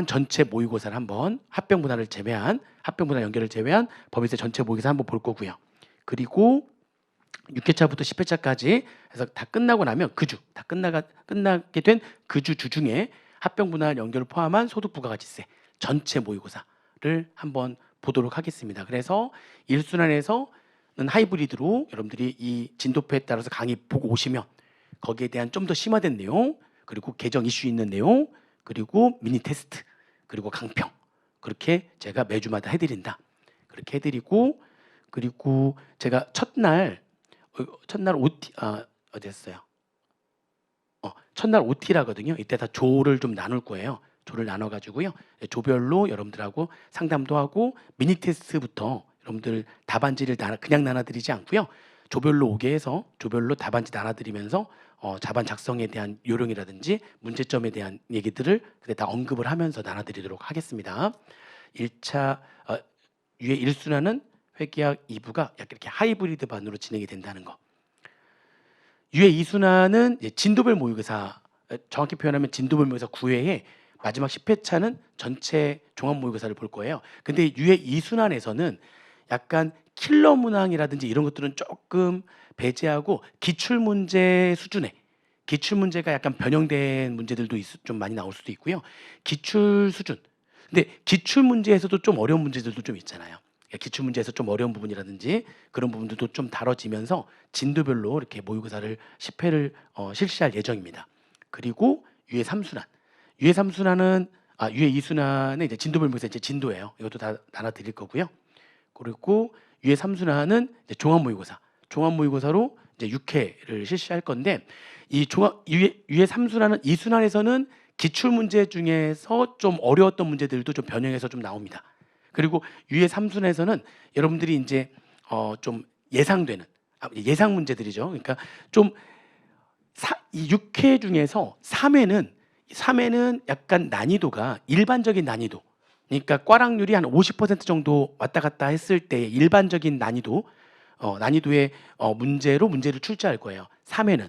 전체 모의고사를 한번 합병 분할 연결을 제외한 법인세 전체 모의고사 한번 볼 거고요. 그리고 6회차부터 10회차까지 해서 다 끝나고 나면 끝나게 된 그 주 주중에 합병 분할 연결을 포함한 소득 부가가치세 전체 모의고사를 한번 보도록 하겠습니다. 그래서 일순환에서는 하이브리드로 여러분들이 이 진도표에 따라서 강의 보고 오시면 거기에 대한 좀 더 심화된 내용 그리고 개정 이슈 있는 내용 그리고 미니 테스트 그리고 강평 그렇게 제가 매주마다 해드린다. 그렇게 해드리고 그리고 제가 첫날 OT 어디였어요? 첫날 OT라거든요. 이때 다 조를 좀 나눌 거예요. 조를 나눠가지고요. 조별로 여러분들하고 상담도 하고 미니 테스트부터 여러분들 답안지를 그냥 나눠드리지 않고요. 조별로 오게 해서 조별로 답안지 나눠드리면서 자반 작성에 대한 요령이라든지 문제점에 대한 얘기들을 그때 다 언급을 하면서 나눠드리도록 하겠습니다. 1차 유예 1순환은 회계학 2부가 약간 이렇게 하이브리드 반으로 진행이 된다는 거. 유예 2순환은 진도별 모의고사 정확히 표현하면 진도별 모의고사 9회에 마지막 10회차는 전체 종합 모의고사를 볼 거예요. 근데 유예 2순환에서는 약간 킬러 문항이라든지 이런 것들은 조금 배제하고 기출 문제가 약간 변형된 문제들도 좀 많이 나올 수도 있고요. 기출 수준. 근데 기출 문제에서도 좀 어려운 문제들도 좀 있잖아요. 기출 문제에서 좀 어려운 부분이라든지 그런 부분들도 좀 다뤄지면서 진도별로 이렇게 모의고사를 10회를 실시할 예정입니다. 그리고 유예 3순환. 유예 2순환은 이제 진도별 모의고사 이제 진도예요. 이것도 다 나눠 드릴 거고요. 그리고 유예 3순환은 이제 종합 모의고사로 이제 6회를 실시할 건데 이 유예 3순환은 2순환에서는 기출 문제 중에서 좀 어려웠던 문제들도 좀 변형해서 좀 나옵니다. 그리고 유예 3순환에서는 여러분들이 이제 좀 예상되는 예상 문제들이죠. 그러니까 좀 이 6회 중에서 3회는 약간 난이도가 일반적인 난이도. 그러니까 꽈락률이 한 50% 정도 왔다 갔다 했을 때 일반적인 난이도의 문제를 출제할 거예요. 3회는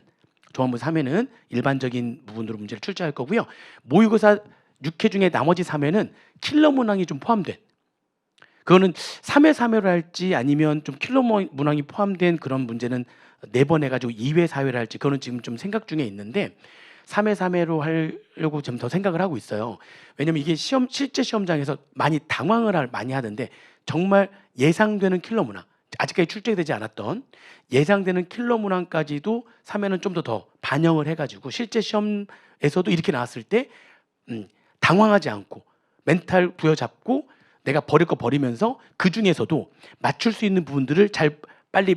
종합모의고사 3회는 일반적인 부분으로 문제를 출제할 거고요. 모의고사 6회 중에 나머지 3회는 킬러 문항이 좀 포함된 그거는 3회로 할지 아니면 좀 킬러 문항이 포함된 그런 문제는 4번 해가지고 2회, 4회를 할지 그거는 지금 좀 생각 중에 있는데 3회로 하려고 좀 더 생각을 하고 있어요. 왜냐면 이게 실제 시험장에서 많이 당황을 많이 하던데 정말 예상되는 킬러 문항 아직까지 출제되지 않았던 예상되는 킬러 문항까지도 3회는 좀 더 반영을 해가지고 실제 시험에서도 이렇게 나왔을 때 당황하지 않고 멘탈 부여잡고 내가 버릴 거 버리면서 그 중에서도 맞출 수 있는 부분들을 빨리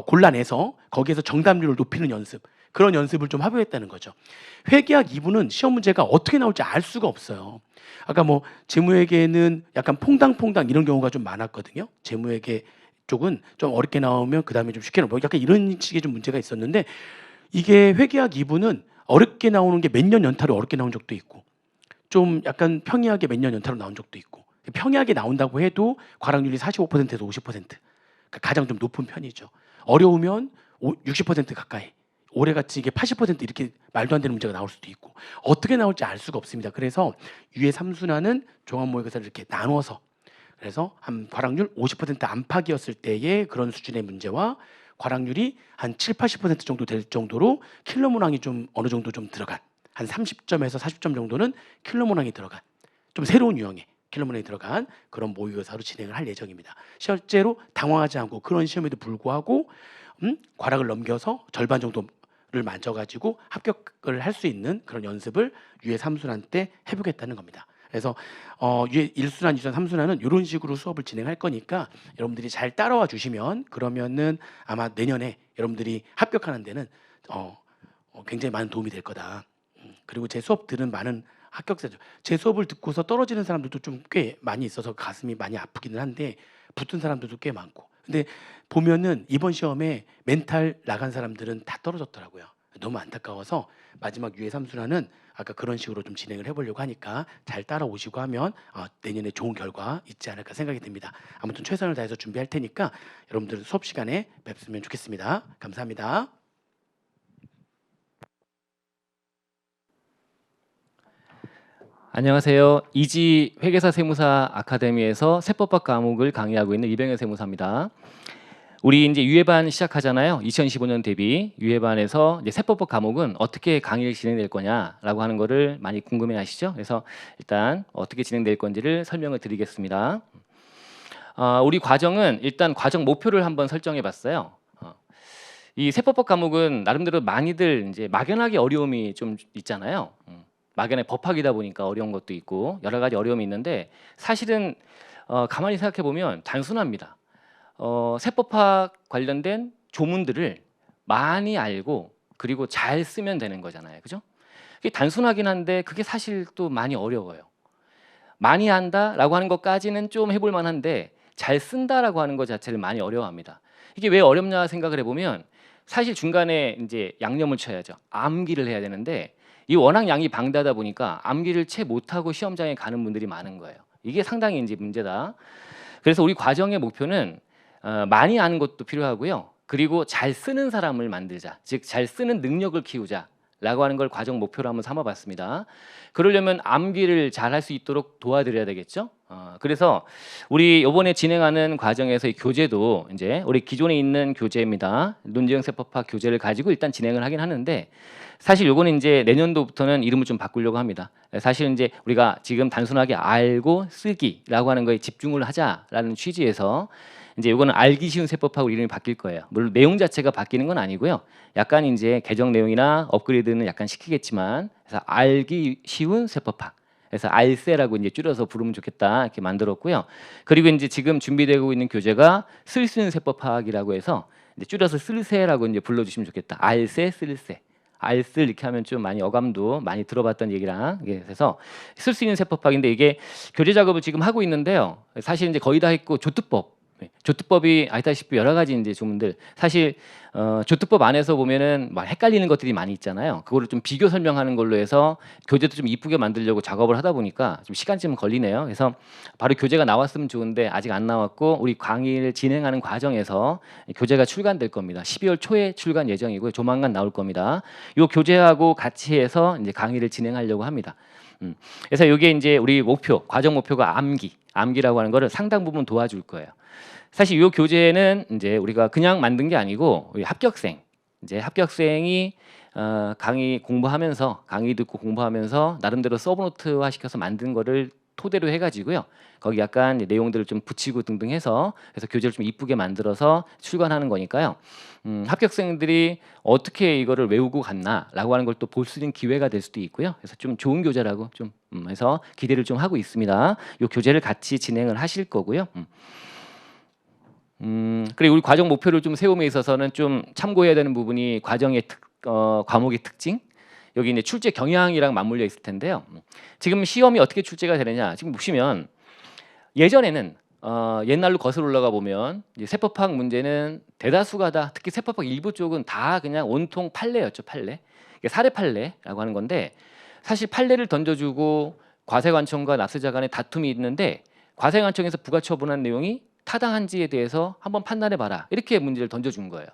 골라내서 거기에서 정답률을 높이는 연습 그런 연습을 좀 하고있다는 거죠. 회계학 2부는 시험 문제가 어떻게 나올지 알 수가 없어요. 아까 뭐 재무회계는 약간 퐁당퐁당 이런 경우가 좀 많았거든요. 재무회계 쪽은 좀 어렵게 나오면 그 다음에 좀 쉽게 나오고 약간 이런 식의 좀 문제가 있었는데 이게 회계학 2부는 어렵게 나오는 게 몇 년 연타로 어렵게 나온 적도 있고 좀 약간 평이하게 몇 년 연타로 나온 적도 있고 평이하게 나온다고 해도 과락률이 45%에서 50% 그러니까 가장 좀 높은 편이죠. 어려우면 60% 가까이 올해같이 이게 80% 이렇게 말도 안 되는 문제가 나올 수도 있고 어떻게 나올지 알 수가 없습니다. 그래서 유예 3순환은 종합모의고사를 이렇게 나눠서 그래서 한 과락률 50% 안팎이었을 때의 그런 수준의 문제와 과락률이 한 7, 80% 정도 될 정도로 킬러 문항이 좀 어느 정도 좀 들어간 한 30점에서 40점 정도는 킬러 문항이 들어간 좀 새로운 유형의 킬러 문항이 들어간 그런 모의고사로 진행을 할 예정입니다. 실제로 당황하지 않고 그런 시험에도 불구하고 과락을 넘겨서 절반 정도를 만져가지고 합격을 할 수 있는 그런 연습을 유예 3순환 때 해보겠다는 겁니다. 그래서 유예 1순환, 2순환, 3순환은 이런 식으로 수업을 진행할 거니까 여러분들이 잘 따라와 주시면 그러면은 아마 내년에 여러분들이 합격하는 데는 굉장히 많은 도움이 될 거다. 그리고 제 수업 들은 많은 합격자들, 제 수업을 듣고서 떨어지는 사람들도 좀 꽤 많이 있어서 가슴이 많이 아프기는 한데 붙은 사람들도 꽤 많고. 근데 보면은 이번 시험에 멘탈 나간 사람들은 다 떨어졌더라고요. 너무 안타까워서 마지막 유예 3순환은 아까 그런 식으로 좀 진행을 해보려고 하니까 잘 따라오시고 하면 내년에 좋은 결과 있지 않을까 생각이 듭니다. 아무튼 최선을 다해서 준비할 테니까 여러분들 수업 시간에 뵙으면 좋겠습니다. 감사합니다. 안녕하세요. 이지 회계사 세무사 아카데미에서 세법학 과목을 강의하고 있는 이병현 세무사입니다. 우리 이제 유예반 시작하잖아요. 2015년 대비 유예반에서 이제 세법학 과목은 어떻게 강의를 진행될 거냐라고 하는 거를 많이 궁금해하시죠? 그래서 일단 어떻게 진행될 건지를 설명을 드리겠습니다. 우리 과정은 일단 과정 목표를 한번 설정해봤어요. 이 세법학 과목은 나름대로 많이들 이제 막연하게 어려움이 좀 있잖아요. 막연히 법학이다 보니까 어려운 것도 있고 여러 가지 어려움이 있는데 사실은 가만히 생각해 보면 단순합니다. 세법학 관련된 조문들을 많이 알고 그리고 잘 쓰면 되는 거잖아요, 그죠? 그게 단순하긴 한데 그게 사실 또 많이 어려워요. 많이 안다라고 하는 것까지는 좀 해볼 만한데 잘 쓴다라고 하는 것 자체를 많이 어려워합니다. 이게 왜 어렵냐 생각을 해보면 사실 중간에 이제 양념을 쳐야죠. 암기를 해야 되는데 이 워낙 양이 방대하다 보니까 암기를 채 못하고 시험장에 가는 분들이 많은 거예요. 이게 상당히 이제 문제다. 그래서 우리 과정의 목표는 많이 아는 것도 필요하고요. 그리고 잘 쓰는 사람을 만들자. 즉 잘 쓰는 능력을 키우자라고 하는 걸 과정 목표로 한번 삼아봤습니다. 그러려면 암기를 잘 할 수 있도록 도와드려야 되겠죠. 그래서 우리 이번에 진행하는 과정에서 이 교재도 이제 우리 기존에 있는 교재입니다. 논지형 세법학 교재를 가지고 일단 진행을 하긴 하는데 사실 요거는 이제 내년도부터는 이름을 좀 바꾸려고 합니다. 사실 이제 우리가 지금 단순하게 알고 쓰기라고 하는 거에 집중을 하자라는 취지에서 이제 요거는 알기 쉬운 세법학으로 이름이 바뀔 거예요. 물론 내용 자체가 바뀌는 건 아니고요. 약간 이제 개정 내용이나 업그레이드는 약간 시키겠지만 그래서 알기 쉬운 세법학. 그래서 알세라고 이제 줄여서 부르면 좋겠다 이렇게 만들었고요. 그리고 이제 지금 준비되고 있는 교재가 쓸 수 있는 세법학이라고 해서 이제 줄여서 쓸세라고 이제 불러주시면 좋겠다. 알세, 쓸세. 알쓸 이렇게 하면 좀 많이 어감도 많이 들어봤던 얘기랑 그래서 쓸 수 있는 세법학인데 이게 교재 작업을 지금 하고 있는데요. 사실 이제 거의 다 했고 조특법이 아시다시피 여러 가지 이제 조문들 사실 조특법 안에서 보면은 막 헷갈리는 것들이 많이 있잖아요. 그거를 좀 비교 설명하는 걸로 해서 교재도 좀 이쁘게 만들려고 작업을 하다 보니까 좀 시간이 좀 걸리네요. 그래서 바로 교재가 나왔으면 좋은데 아직 안 나왔고 우리 강의를 진행하는 과정에서 교재가 출간될 겁니다. 12월 초에 출간 예정이고요. 조만간 나올 겁니다. 이 교재하고 같이 해서 이제 강의를 진행하려고 합니다. 그래서 이게 이제 우리 목표, 과정 목표가 암기라고 하는 거를 상당 부분 도와줄 거예요. 사실 이 교재는 이제 우리가 그냥 만든 게 아니고 우리 합격생이 강의 공부하면서 강의 듣고 공부하면서 나름대로 서브노트화 시켜서 만든 거를 토대로 해가지고요. 거기 약간 내용들을 좀 붙이고 등등 해서 그래서 교재를 좀 이쁘게 만들어서 출간하는 거니까요. 합격생들이 어떻게 이거를 외우고 갔나라고 하는 걸 또 볼 수 있는 기회가 될 수도 있고요. 그래서 좀 좋은 교재라고 좀 해서 기대를 좀 하고 있습니다. 이 교재를 같이 진행을 하실 거고요. 그리고 우리 과정 목표를 좀 세움에 있어서는 좀 참고해야 되는 부분이 과정의 과목의 특징. 여기 이제 출제 경향이랑 맞물려 있을 텐데요. 지금 시험이 어떻게 출제가 되느냐. 지금 보시면 예전에는 옛날로 거슬러 올라가 보면 이제 세법학 문제는 대다수가 다 특히 세법학 일부 쪽은 다 그냥 온통 판례였죠. 판례. 이게 사례 판례라고 하는 건데 사실 판례를 던져주고 과세관청과 납세자 간의 다툼이 있는데 과세관청에서 부가처분한 내용이 타당한지에 대해서 한번 판단해봐라. 이렇게 문제를 던져준 거예요.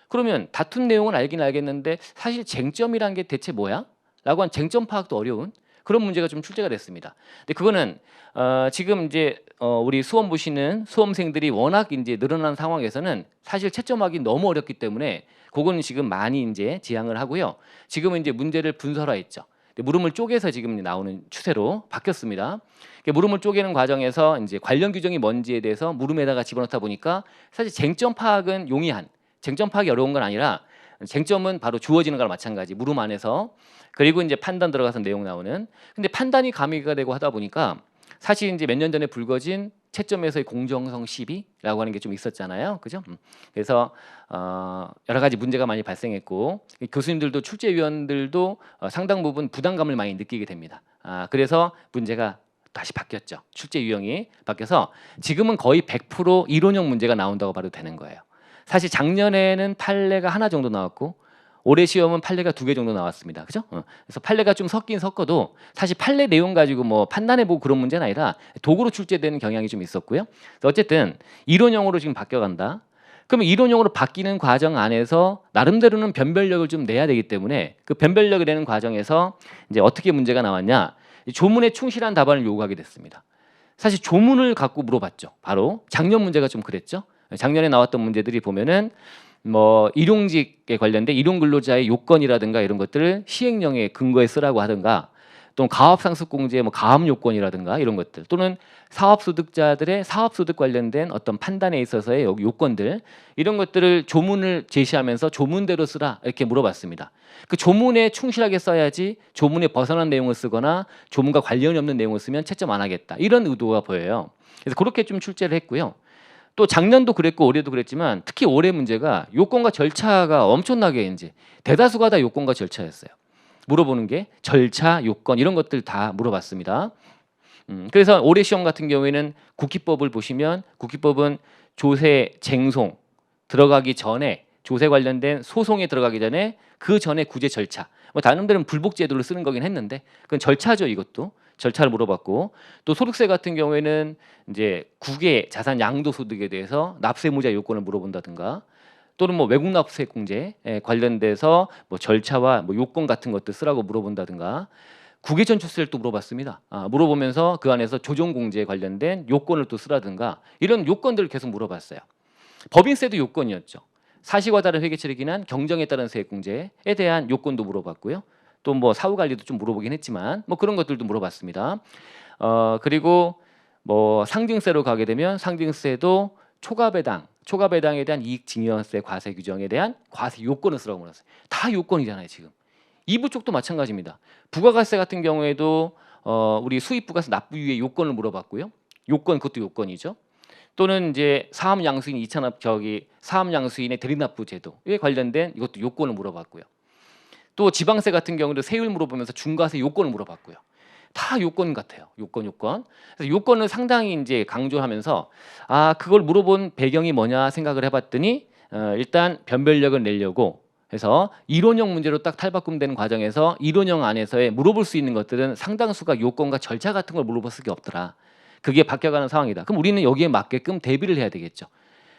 그러면 다툰 내용은 알긴 알겠는데 사실 쟁점이란 게 대체 뭐야? 라고 한 쟁점 파악도 어려운 그런 문제가 좀 출제가 됐습니다. 근데 그거는 지금 이제 우리 수험 보시는 수험생들이 워낙 이제 늘어난 상황에서는 사실 채점하기 너무 어렵기 때문에 그거는 지금 많이 이제 지양을 하고요. 지금은 이제 문제를 분설화했죠. 물음을 쪼개서 지금 나오는 추세로 바뀌었습니다. 물음을 쪼개는 과정에서 이제 관련 규정이 뭔지에 대해서 물음에다가 집어넣다 보니까 사실 쟁점 파악은 용이한, 쟁점 파악이 어려운 건 아니라 쟁점은 바로 주어지는 거랑 마찬가지. 물음 안에서 그리고 이제 판단 들어가서 내용 나오는. 근데 판단이 가미가 되고 하다 보니까 사실 이제 몇 년 전에 불거진 채점에서의 공정성 시비라고 하는 게 좀 있었잖아요, 그죠? 그래서 여러 가지 문제가 많이 발생했고 교수님들도 출제위원들도 상당 부분 부담감을 많이 느끼게 됩니다. 그래서 문제가 다시 바뀌었죠. 출제 유형이 바뀌어서 지금은 거의 100% 이론형 문제가 나온다고 봐도 되는 거예요. 사실 작년에는 판례가 하나 정도 나왔고 올해 시험은 판례가 2개 정도 나왔습니다. 그죠? 그래서 판례가 좀 섞긴 섞어도 사실 판례 내용 가지고 뭐 판단해보고 그런 문제는 아니라 도구로 출제되는 경향이 좀 있었고요. 어쨌든 이론형으로 지금 바뀌어간다. 그러면 이론형으로 바뀌는 과정 안에서 나름대로는 변별력을 좀 내야 되기 때문에 그 변별력을 내는 과정에서 이제 어떻게 문제가 나왔냐? 조문에 충실한 답안을 요구하게 됐습니다. 사실 조문을 갖고 물어봤죠. 바로 작년 문제가 좀 그랬죠. 작년에 나왔던 문제들이 보면은 뭐 일용직에 관련된 일용근로자의 요건이라든가 이런 것들을 시행령에 근거에 쓰라고 하든가 또는 가업상습공제의 뭐 가압 요건이라든가 이런 것들 또는 사업소득자들의 사업소득 관련된 어떤 판단에 있어서의 요건들 이런 것들을 조문을 제시하면서 조문대로 쓰라 이렇게 물어봤습니다. 그 조문에 충실하게 써야지 조문에 벗어난 내용을 쓰거나 조문과 관련이 없는 내용을 쓰면 채점 안 하겠다 이런 의도가 보여요. 그래서 그렇게 좀 출제를 했고요. 또 작년도 그랬고 올해도 그랬지만 특히 올해 문제가 요건과 절차가 엄청나게 이제 대다수가 다 요건과 절차였어요. 물어보는 게 절차, 요건 이런 것들 다 물어봤습니다. 그래서 올해 시험 같은 경우에는 국기법을 보시면 국기법은 조세, 쟁송 들어가기 전에 조세 관련된 소송에 들어가기 전에 그 전에 구제 절차 뭐 다른 데는 불복 제도를 쓰는 거긴 했는데 그건 절차죠. 이것도 절차를 물어봤고 또 소득세 같은 경우에는 이제 국외 자산 양도 소득에 대해서 납세무자 요건을 물어본다든가 또는 뭐 외국 납세 공제에 관련돼서 뭐 절차와 뭐 요건 같은 것들 쓰라고 물어본다든가 국외 전출세를 또 물어봤습니다. 물어보면서 그 안에서 조정 공제에 관련된 요건을 또 쓰라든가 이런 요건들을 계속 물어봤어요. 법인세도 요건이었죠. 사실과 다른 회계처리 기난 경정에 따른 세액 공제에 대한 요건도 물어봤고요. 또 뭐 사후 관리도 좀 물어보긴 했지만 뭐 그런 것들도 물어봤습니다. 그리고 뭐 상증세로 가게 되면 상증세도 초과배당에 대한 이익증여세 과세 규정에 대한 과세 요건을 쓰라고 물었어요. 다 요건이잖아요 지금. 2부 쪽도 마찬가지입니다. 부가가세 같은 경우에도 우리 수입부가세 납부유예 요건을 물어봤고요. 요건 그것도 요건이죠. 또는 이제 사업양수인 사업양수인의 대리납부 제도에 관련된 이것도 요건을 물어봤고요. 또 지방세 같은 경우도 세율 물어보면서 중과세 요건을 물어봤고요. 다 요건 같아요. 요건. 그래서 요건을 상당히 이제 강조하면서 그걸 물어본 배경이 뭐냐 생각을 해봤더니 일단 변별력을 내려고 해서 이론형 문제로 딱 탈바꿈되는 과정에서 이론형 안에서의 물어볼 수 있는 것들은 상당수가 요건과 절차 같은 걸 물어볼 수가 없더라. 그게 바뀌어가는 상황이다. 그럼 우리는 여기에 맞게끔 대비를 해야 되겠죠.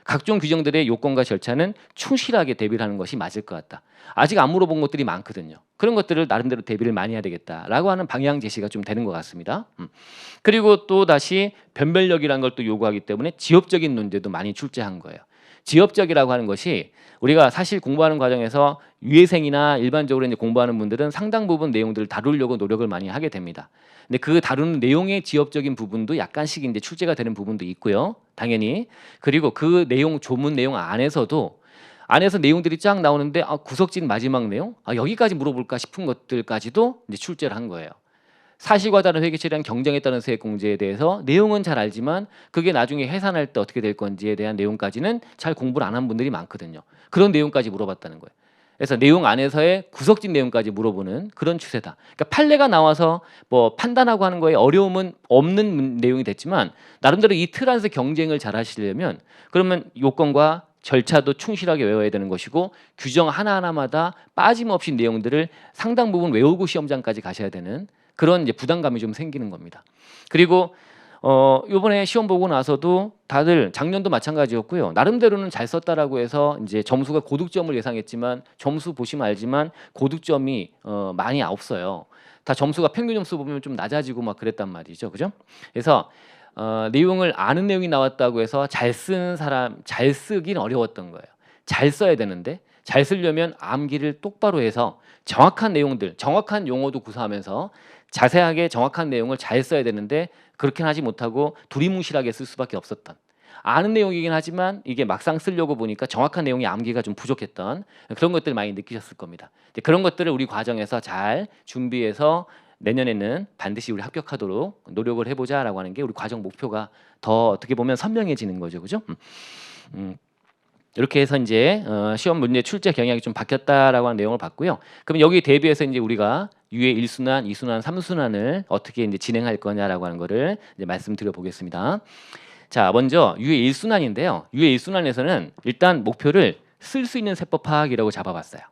각종 규정들의 요건과 절차는 충실하게 대비를 하는 것이 맞을 것 같다. 아직 안 물어본 것들이 많거든요. 그런 것들을 나름대로 대비를 많이 해야 되겠다라고 하는 방향 제시가 좀 되는 것 같습니다. 그리고 또 다시 변별력이라는 걸 또 요구하기 때문에 지엽적인 논제도 많이 출제한 거예요. 지엽적이라고 하는 것이 우리가 사실 공부하는 과정에서 유예생이나 일반적으로 이제 공부하는 분들은 상당 부분 내용들을 다루려고 노력을 많이 하게 됩니다. 근데 그 다루는 내용의 지엽적인 부분도 약간씩 이제 출제가 되는 부분도 있고요. 당연히. 그리고 그 내용 조문 내용 안에서 내용들이 쫙 나오는데 구석진 마지막 내용 여기까지 물어볼까 싶은 것들까지도 이제 출제를 한 거예요. 사실과 다른 회계처리한 경쟁에 따른 세액 공제에 대해서 내용은 잘 알지만 그게 나중에 해산할 때 어떻게 될 건지에 대한 내용까지는 잘 공부를 안 한 분들이 많거든요. 그런 내용까지 물어봤다는 거예요. 그래서 내용 안에서의 구석진 내용까지 물어보는 그런 추세다. 그러니까 판례가 나와서 뭐 판단하고 하는 거에 어려움은 없는 내용이 됐지만 나름대로 이 틀 안에서 경쟁을 잘 하시려면 그러면 요건과 절차도 충실하게 외워야 되는 것이고 규정 하나하나마다 빠짐없이 내용들을 상당 부분 외우고 시험장까지 가셔야 되는 그런 이제 부담감이 좀 생기는 겁니다. 그리고 요번에 시험 보고 나서도 다들 작년도 마찬가지였고요. 나름대로는 잘 썼다라고 해서 이제 점수가 고득점을 예상했지만 점수 보시면 알지만 고득점이 많이 없어요. 다 점수가 평균 점수 보면 좀 낮아지고 막 그랬단 말이죠. 그죠? 그래서 내용을 아는 내용이 나왔다고 해서 잘 쓰는 사람 잘 쓰긴 어려웠던 거예요. 잘 써야 되는데 잘 쓰려면 암기를 똑바로 해서 정확한 내용들, 정확한 용어도 구사하면서 자세하게 정확한 내용을 잘 써야 되는데 그렇게는 하지 못하고 두리뭉실하게 쓸 수밖에 없었던 아는 내용이긴 하지만 이게 막상 쓰려고 보니까 정확한 내용이 암기가 좀 부족했던 그런 것들 많이 느끼셨을 겁니다. 이제 그런 것들을 우리 과정에서 잘 준비해서 내년에는 반드시 우리 합격하도록 노력을 해보자라고 하는 게 우리 과정 목표가 더 어떻게 보면 선명해지는 거죠, 그죠? 이렇게 해서 이제 시험 문제 출제 경향이 좀 바뀌었다라고 하는 내용을 봤고요. 그럼 여기 대비해서 이제 우리가 유예 1순환, 2순환, 3순환을 어떻게 이제 진행할 거냐라고 하는 거를 이제 말씀드려 보겠습니다. 자, 먼저 유예 1순환인데요. 유예 1순환에서는 일단 목표를 쓸 수 있는 세법 파악이라고 잡아봤어요.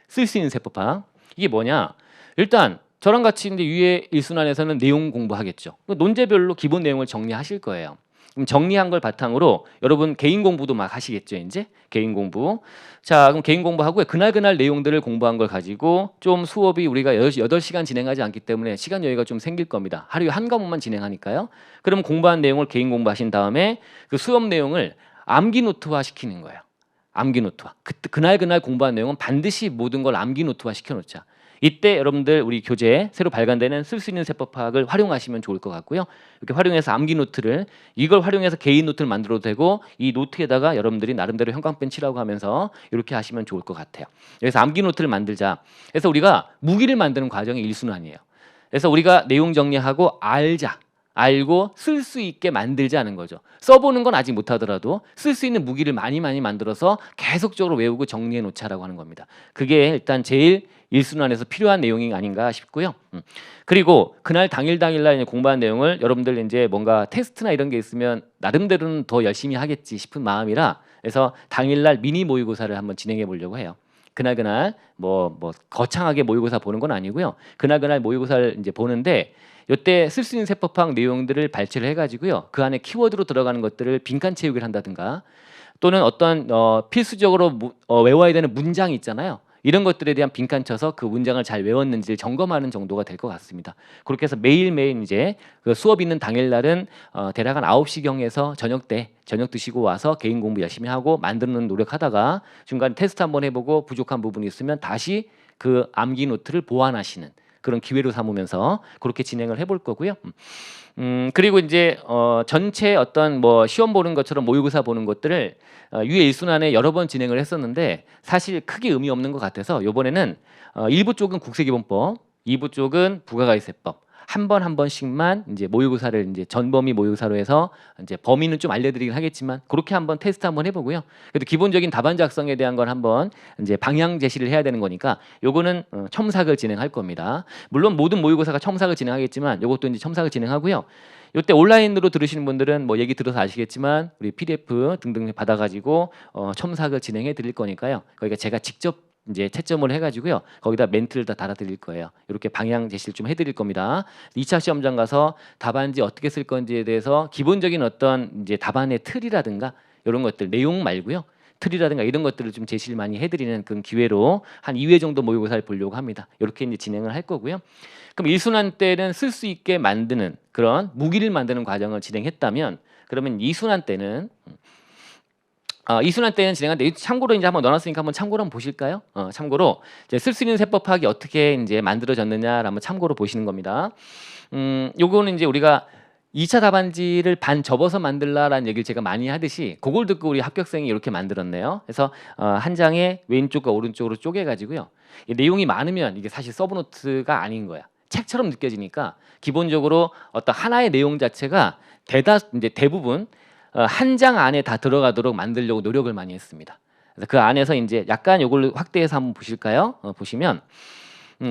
쓸 수 있는 세법 파악. 이게 뭐냐? 일단 저랑 같이 이제 유예 1순환에서는 내용 공부하겠죠. 논제별로 기본 내용을 정리하실 거예요. 그럼 정리한 걸 바탕으로 여러분 개인 공부도 막 하시겠죠, 이제 개인 공부. 자, 그럼 개인 공부하고 그날 내용들을 공부한 걸 가지고 좀 수업이 우리가 8시간 진행하지 않기 때문에 시간 여유가 좀 생길 겁니다. 하루에 한 과목만 진행하니까요. 그럼 공부한 내용을 개인 공부하신 다음에 그 수업 내용을 암기 노트화 시키는 거예요. 암기 노트화. 그날 공부한 내용은 반드시 모든 걸 암기 노트화 시켜놓자. 이때 여러분들 우리 교재 새로 발간되는 쓸 수 있는 세법 파악을 활용하시면 좋을 것 같고요. 이렇게 활용해서 암기 노트를 이걸 활용해서 개인 노트를 만들어도 되고 이 노트에다가 여러분들이 나름대로 형광펜 칠하고 하면서 이렇게 하시면 좋을 것 같아요. 그래서 암기 노트를 만들자. 그래서 우리가 무기를 만드는 과정이 1순환이에요. 그래서 우리가 내용 정리하고 알고 쓸 수 있게 만들자는 거죠. 써보는 건 아직 못하더라도 쓸 수 있는 무기를 많이 만들어서 계속적으로 외우고 정리해 놓자라고 하는 겁니다. 그게 일단 제일 1순환에서 필요한 내용이 아닌가 싶고요. 그리고 그날 당일날 공부한 내용을 여러분들 이제 뭔가 테스트나 이런 게 있으면 나름대로는 더 열심히 하겠지 싶은 마음이라 그래서 당일날 미니 모의고사를 한번 진행해 보려고 해요. 그날 뭐 거창하게 모의고사 보는 건 아니고요. 그날 모의고사를 이제 보는데 이때 쓸 수 있는 세법학 내용들을 발췌를 해가지고요. 그 안에 키워드로 들어가는 것들을 빈칸 채우기를 한다든가 또는 어떤 필수적으로 외워야 되는 문장이 있잖아요. 이런 것들에 대한 빈칸 쳐서 그 문장을 잘 외웠는지를 점검하는 정도가 될 것 같습니다. 그렇게 해서 매일매일 이제 그 수업 있는 당일날은 대략 한 9시경에서 저녁 드시고 와서 개인 공부 열심히 하고 만드는 노력하다가 중간에 테스트 한번 해보고 부족한 부분이 있으면 다시 그 암기 노트를 보완하시는 그런 기회로 삼으면서 그렇게 진행을 해볼 거고요. 그리고 이제 전체 어떤 뭐 시험 보는 것처럼 모의고사 보는 것들을 유예 1순환에 여러 번 진행을 했었는데 사실 크게 의미 없는 것 같아서 이번에는 1부 쪽은 국세기본법, 2부 쪽은 부가가치세법 한 번씩만 이제 모의고사를 이제 전범위 모의고사로 해서 이제 범위는 좀 알려드리긴 하겠지만 그렇게 한번 테스트 한번 해보고요. 그래도 기본적인 답안 작성에 대한 건 한번 이제 방향 제시를 해야 되는 거니까 요거는 첨삭을 진행할 겁니다. 물론 모든 모의고사가 첨삭을 진행하겠지만 요것도 이제 첨삭을 진행하고요. 이때 온라인으로 들으시는 분들은 뭐 얘기 들어서 아시겠지만 우리 PDF 등등 받아가지고 첨삭을 진행해 드릴 거니까요. 그러니까 제가 직접 이제 채점을 해가지고요. 거기다 멘트를 다 달아드릴 거예요. 이렇게 방향 제시를 좀 해드릴 겁니다. 2차 시험장 가서 답안지 어떻게 쓸 건지에 대해서 기본적인 어떤 이제 답안의 틀이라든가 이런 것들 내용 말고요. 틀이라든가 이런 것들을 좀 제시를 많이 해드리는 그런 기회로 한 2회 정도 모의고사를 보려고 합니다. 이렇게 이제 진행을 할 거고요. 그럼 1순환 때는 쓸 수 있게 만드는 그런 무기를 만드는 과정을 진행했다면 그러면 2순환 때는 2순환 때는 진행하는데 참고로 이제 한번 넣어놨으니까 한번 참고로 한번 보실까요? 참고로 이제 쓸 수 있는 세법 파악이 어떻게 이제 만들어졌느냐를 한번 참고로 보시는 겁니다. 요거는 이제 우리가 2차 답안지를 반 접어서 만들라라는 얘기를 제가 많이 하듯이 그걸 듣고 우리 합격생이 이렇게 만들었네요. 그래서 한 장에 왼쪽과 오른쪽으로 쪼개가지고요. 내용이 많으면 이게 사실 서브노트가 아닌 거야. 책처럼 느껴지니까 기본적으로 어떤 하나의 내용 자체가 이제 대부분 한 장 안에 다 들어가도록 만들려고 노력을 많이 했습니다. 그래서 그 안에서 이제 약간 이걸 확대해서 한번 보실까요? 보시면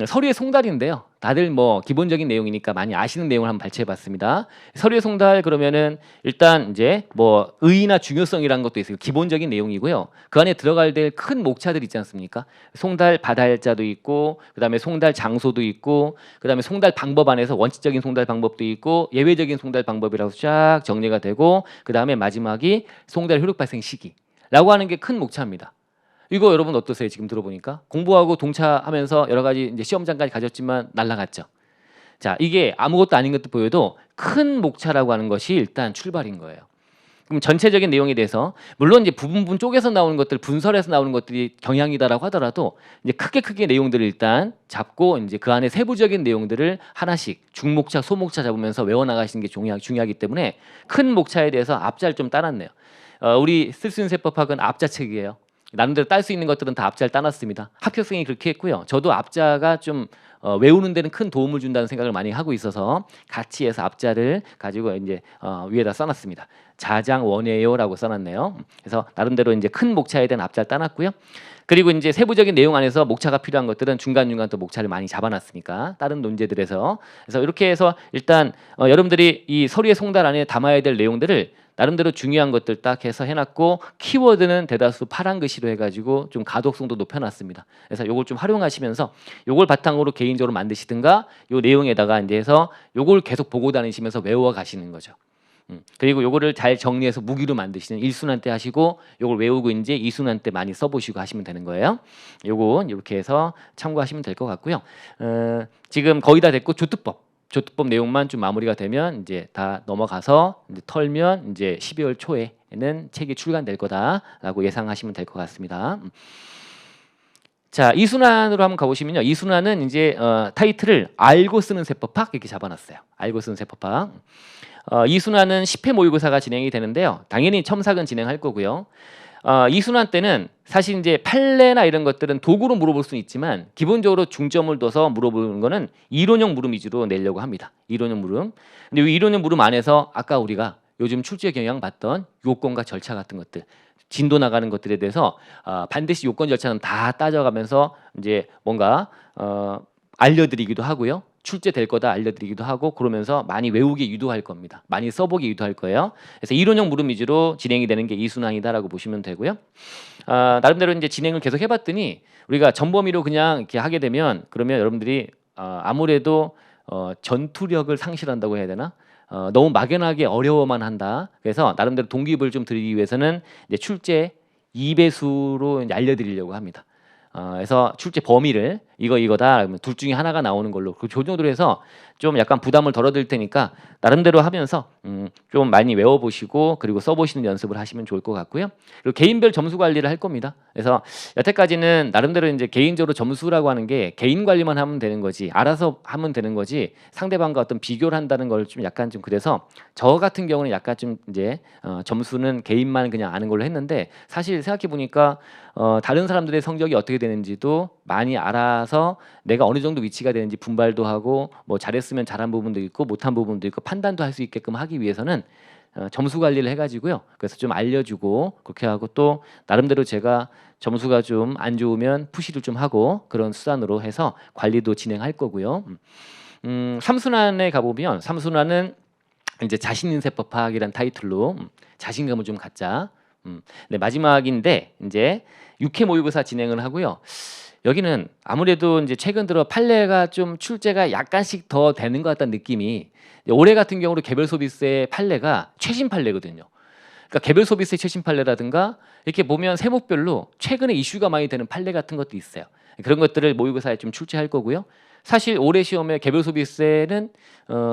서류의 송달인데요. 다들 뭐 기본적인 내용이니까 많이 아시는 내용을 한번 발췌해봤습니다. 서류의 송달 그러면은 일단 이제 뭐 의의나 중요성이라는 것도 있어요. 기본적인 내용이고요. 그 안에 들어갈 될 큰 목차들 있지 않습니까? 송달 받아야자도 있고, 그다음에 송달 장소도 있고, 그다음에 송달 방법 안에서 원칙적인 송달 방법도 있고, 예외적인 송달 방법이라고 쫙 정리가 되고, 그다음에 마지막이 송달 효력 발생 시기라고 하는 게 큰 목차입니다. 이거 여러분 어떠세요? 지금 들어보니까 공부하고 동차하면서 여러 가지 이제 시험장까지 가졌지만 날라갔죠. 자, 이게 아무것도 아닌 것도 보여도 큰 목차라고 하는 것이 일단 출발인 거예요. 그럼 전체적인 내용에 대해서 물론 이제 부분 쪼개서 나오는 것들, 분설해서 나오는 것들이 경향이다라고 하더라도 이제 크게 내용들을 일단 잡고 이제 그 안에 세부적인 내용들을 하나씩 중목차, 소목차 잡으면서 외워 나가시는 게 중요하기 때문에 큰 목차에 대해서 앞자를 좀 따놨네요. 우리 쓸 수 있는 세법학은 앞자책이에요. 나름대로 딸 수 있는 것들은 다 앞자를 따놨습니다. 합격생이 그렇게 했고요. 저도 앞자가 좀 외우는 데는 큰 도움을 준다는 생각을 많이 하고 있어서 같이 해서 앞자를 가지고 이제 위에다 써놨습니다. 자장 원해요라고 써놨네요. 그래서 나름대로 이제 큰 목차에 대한 앞자를 따놨고요. 그리고 이제 세부적인 내용 안에서 목차가 필요한 것들은 중간중간 또 목차를 많이 잡아놨으니까 다른 논제들에서 그래서 이렇게 해서 일단 여러분들이 이 서류의 송달 안에 담아야 될 내용들을 나름대로 중요한 것들 딱 해서 해놨고 키워드는 대다수 파란 글씨로 해가지고 좀 가독성도 높여놨습니다. 그래서 이걸 좀 활용하시면서 이걸 바탕으로 개인적으로 만드시든가 이 내용에다가 이제 해서 이걸 계속 보고 다니시면서 외워 가시는 거죠. 그리고 요거를 잘 정리해서 무기로 만드시는 1순환 때 하시고 요걸 외우고 이제 2순환 때 많이 써보시고 하시면 되는 거예요. 요건 이렇게 해서 참고하시면 될 것 같고요. 지금 거의 다 됐고 조특법 내용만 좀 마무리가 되면 이제 다 넘어가서 이제 털면 이제 12월 초에는 책이 출간될 거다라고 예상하시면 될 것 같습니다. 자, 2순환으로 한번 가보시면요. 2순환은 이제 타이틀을 알고 쓰는 세법학 이렇게 잡아놨어요. 알고 쓰는 세법학. 2순환은 10회 모의고사가 진행이 되는데요. 당연히 첨삭은 진행할 거고요. 2순환 때는 사실 이제 판례나 이런 것들은 도구로 물어볼 수는 있지만 기본적으로 중점을 둬서 물어보는 거는 이론형 물음 위주로 내려고 합니다. 이론형 물음. 근데 이 이론형 물음 안에서 아까 우리가 요즘 출제 경향 봤던 요건과 절차 같은 것들, 진도 나가는 것들에 대해서 반드시 요건 절차는 다 따져가면서 이제 뭔가 알려드리기도 하고요. 출제될 거다 알려드리기도 하고 그러면서 많이 외우게 유도할 겁니다. 많이 써보게 유도할 거예요. 그래서 이론형 물음 위주로 진행이 되는 게 2순환이다라고 보시면 되고요. 나름대로 이제 진행을 계속 해봤더니 우리가 전범위로 그냥 이렇게 하게 되면 그러면 여러분들이 아무래도 전투력을 상실한다고 해야 되나? 너무 막연하게 어려워만 한다. 그래서 나름대로 동기부여를 좀 드리기 위해서는 이제 출제 2배수로 이제 알려드리려고 합니다. 그래서 출제 범위를 이거다 그러면 둘 중에 하나가 나오는 걸로 그 조정으로 해서 좀 약간 부담을 덜어드릴 테니까 나름대로 하면서 좀 많이 외워보시고 그리고 써보시는 연습을 하시면 좋을 것 같고요. 그리고 개인별 점수 관리를 할 겁니다. 그래서 여태까지는 나름대로 이제 개인적으로 점수라고 하는 게 개인 관리만 하면 되는 거지 알아서 하면 되는 거지 상대방과 어떤 비교를 한다는 걸 좀 약간 좀 그래서 저 같은 경우는 약간 좀 이제 점수는 개인만 그냥 아는 걸로 했는데 사실 생각해 보니까 다른 사람들의 성적이 어떻게 되는지도 많이 알아서 내가 어느 정도 위치가 되는지 분발도 하고 뭐 잘했으면 잘한 부분도 있고 못한 부분도 있고 판단도 할 수 있게끔 하기 위해서는 점수 관리를 해가지고요. 그래서 좀 알려주고 그렇게 하고 또 나름대로 제가 점수가 좀 안 좋으면 푸시를 좀 하고 그런 수단으로 해서 관리도 진행할 거고요. 3순환에 가보면 3순환은 이제 자신 있는 세법학이란 타이틀로 자신감을 좀 갖자. 네, 마지막인데 이제 6회 모의고사 진행을 하고요. 여기는 아무래도 이제 최근 들어 판례가 좀 출제가 약간씩 더 되는 것 같다는 느낌이 올해 같은 경우로 개별 소비세 판례가 최신 판례거든요. 그러니까 개별 소비세 최신 판례라든가 이렇게 보면 세목별로 최근에 이슈가 많이 되는 판례 같은 것도 있어요. 그런 것들을 모의고사에 좀 출제할 거고요. 사실 올해 시험에 개별 소비세는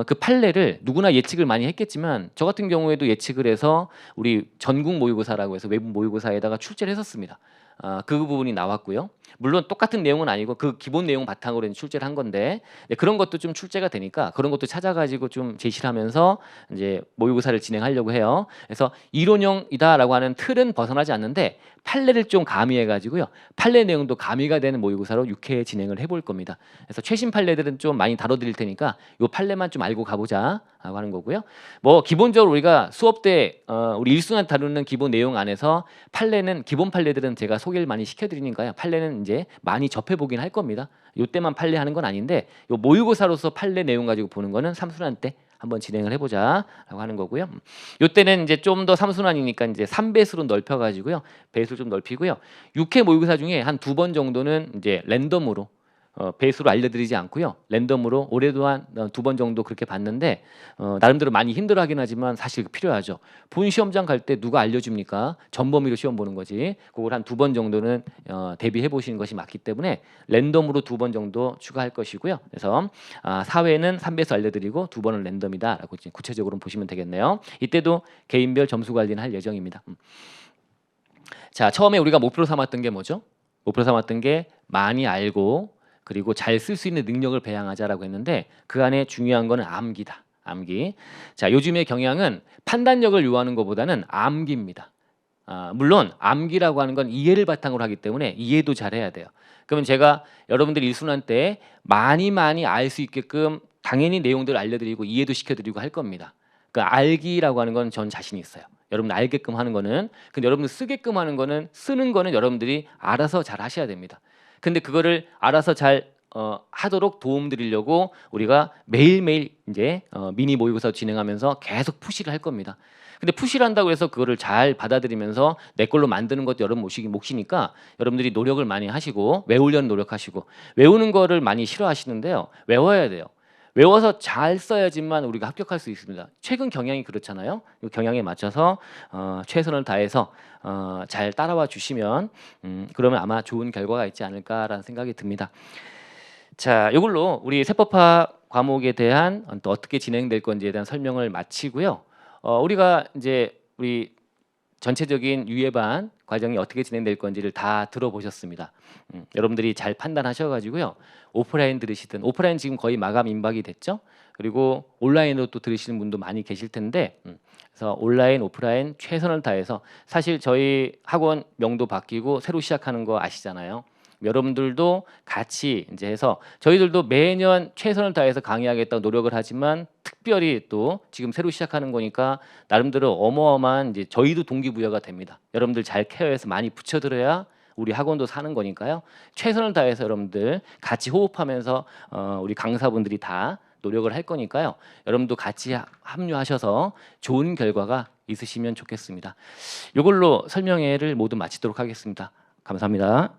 그 판례를 누구나 예측을 많이 했겠지만 저 같은 경우에도 예측을 해서 우리 전국 모의고사라고 해서 외부 모의고사에다가 출제를 했었습니다. 그 부분이 나왔고요. 물론 똑같은 내용은 아니고 그 기본 내용 바탕으로 출제를 한 건데 그런 것도 좀 출제가 되니까 그런 것도 찾아가지고 좀 제시를 하면서 이제 모의고사를 진행하려고 해요. 그래서 이론형이다라고 하는 틀은 벗어나지 않는데 판례를 좀 가미해가지고요. 판례 내용도 가미가 되는 모의고사로 6회 진행을 해볼 겁니다. 그래서 최신 판례들은 좀 많이 다뤄드릴 테니까 이 판례만 좀 알고 가보자. 라고 하는 거고요. 뭐 기본적으로 우리가 수업 때 우리 1순위 다루는 기본 내용 안에서 판례는 기본 판례들은 제가 소개를 많이 시켜드리니까요. 판례는 이제 많이 접해보긴 할 겁니다. 요때만 판례하는 건 아닌데 요 모의고사로서 판례 내용 가지고 보는 거는 3순위 때 한번 진행을 해보자라고 하는 거고요. 요때는 이제 좀 더 3순위니까 이제 3배수로 넓혀가지고요. 배수를 좀 넓히고요. 6회 모의고사 중에 한 2번 정도는 이제 랜덤으로 배수로 알려드리지 않고요. 랜덤으로 올해도 한 2번 정도 그렇게 봤는데 나름대로 많이 힘들어하긴 하지만 사실 필요하죠. 본 시험장 갈 때 누가 알려줍니까? 전범위로 시험 보는 거지. 그걸 한 2번 정도는 대비해 보시는 것이 맞기 때문에 랜덤으로 2번 정도 추가할 것이고요. 그래서 4회는 3배수 알려드리고 2번은 랜덤이다라고 구체적으로 보시면 되겠네요. 이때도 개인별 점수 관리는 할 예정입니다. 자, 처음에 우리가 목표로 삼았던 게 뭐죠? 목표로 삼았던 게 많이 알고 그리고 잘 쓸 수 있는 능력을 배양하자라고 했는데 그 안에 중요한 거는 암기다. 암기. 자, 요즘의 경향은 판단력을 요하는 것보다는 암기입니다. 물론 암기라고 하는 건 이해를 바탕으로 하기 때문에 이해도 잘해야 돼요. 그러면 제가 여러분들 1순위 때 많이 알 수 있게끔 당연히 내용들을 알려드리고 이해도 시켜드리고 할 겁니다. 그 알기라고 하는 건 전 자신 있어요. 여러분들 알게끔 하는 거는, 근데 여러분들 쓰게끔 하는 거는, 쓰는 거는 여러분들이 알아서 잘 하셔야 됩니다. 근데 그거를 알아서 잘 하도록 도움 드리려고 우리가 매일매일 이제 미니 모의고사 진행하면서 계속 푸시를 할 겁니다. 근데 푸시를 한다고 해서 그거를 잘 받아들이면서 내 걸로 만드는 것도 여러분 몫이니까 여러분들이 노력을 많이 하시고 외우려는 노력하시고 외우는 거를 많이 싫어하시는데요. 외워야 돼요. 외워서 잘 써야지만 우리가 합격할 수 있습니다. 최근 경향이 그렇잖아요. 이 경향에 맞춰서 최선을 다해서 잘 따라와 주시면 그러면 아마 좋은 결과가 있지 않을까라는 생각이 듭니다. 자, 이걸로 우리 세법학 과목에 대한 또 어떻게 진행될 건지에 대한 설명을 마치고요. 우리가 이제 우리 전체적인 유예반 과정이 어떻게 진행될 건지를 다 들어보셨습니다. 여러분들이 잘 판단하셔가지고요. 오프라인 들으시든 오프라인 지금 거의 마감 임박이 됐죠. 그리고 온라인으로 또 들으시는 분도 많이 계실 텐데 그래서 온라인 오프라인 최선을 다해서 사실 저희 학원 명도 바뀌고 새로 시작하는 거 아시잖아요. 여러분들도 같이 이제 해서 저희들도 매년 최선을 다해서 강의하겠다고 노력을 하지만 특별히 또 지금 새로 시작하는 거니까 나름대로 어마어마한 이제 저희도 동기부여가 됩니다. 여러분들 잘 케어해서 많이 붙여들어야 우리 학원도 사는 거니까요. 최선을 다해서 여러분들 같이 호흡하면서 우리 강사분들이 다 노력을 할 거니까요. 여러분도 같이 합류하셔서 좋은 결과가 있으시면 좋겠습니다. 이걸로 설명회를 모두 마치도록 하겠습니다. 감사합니다.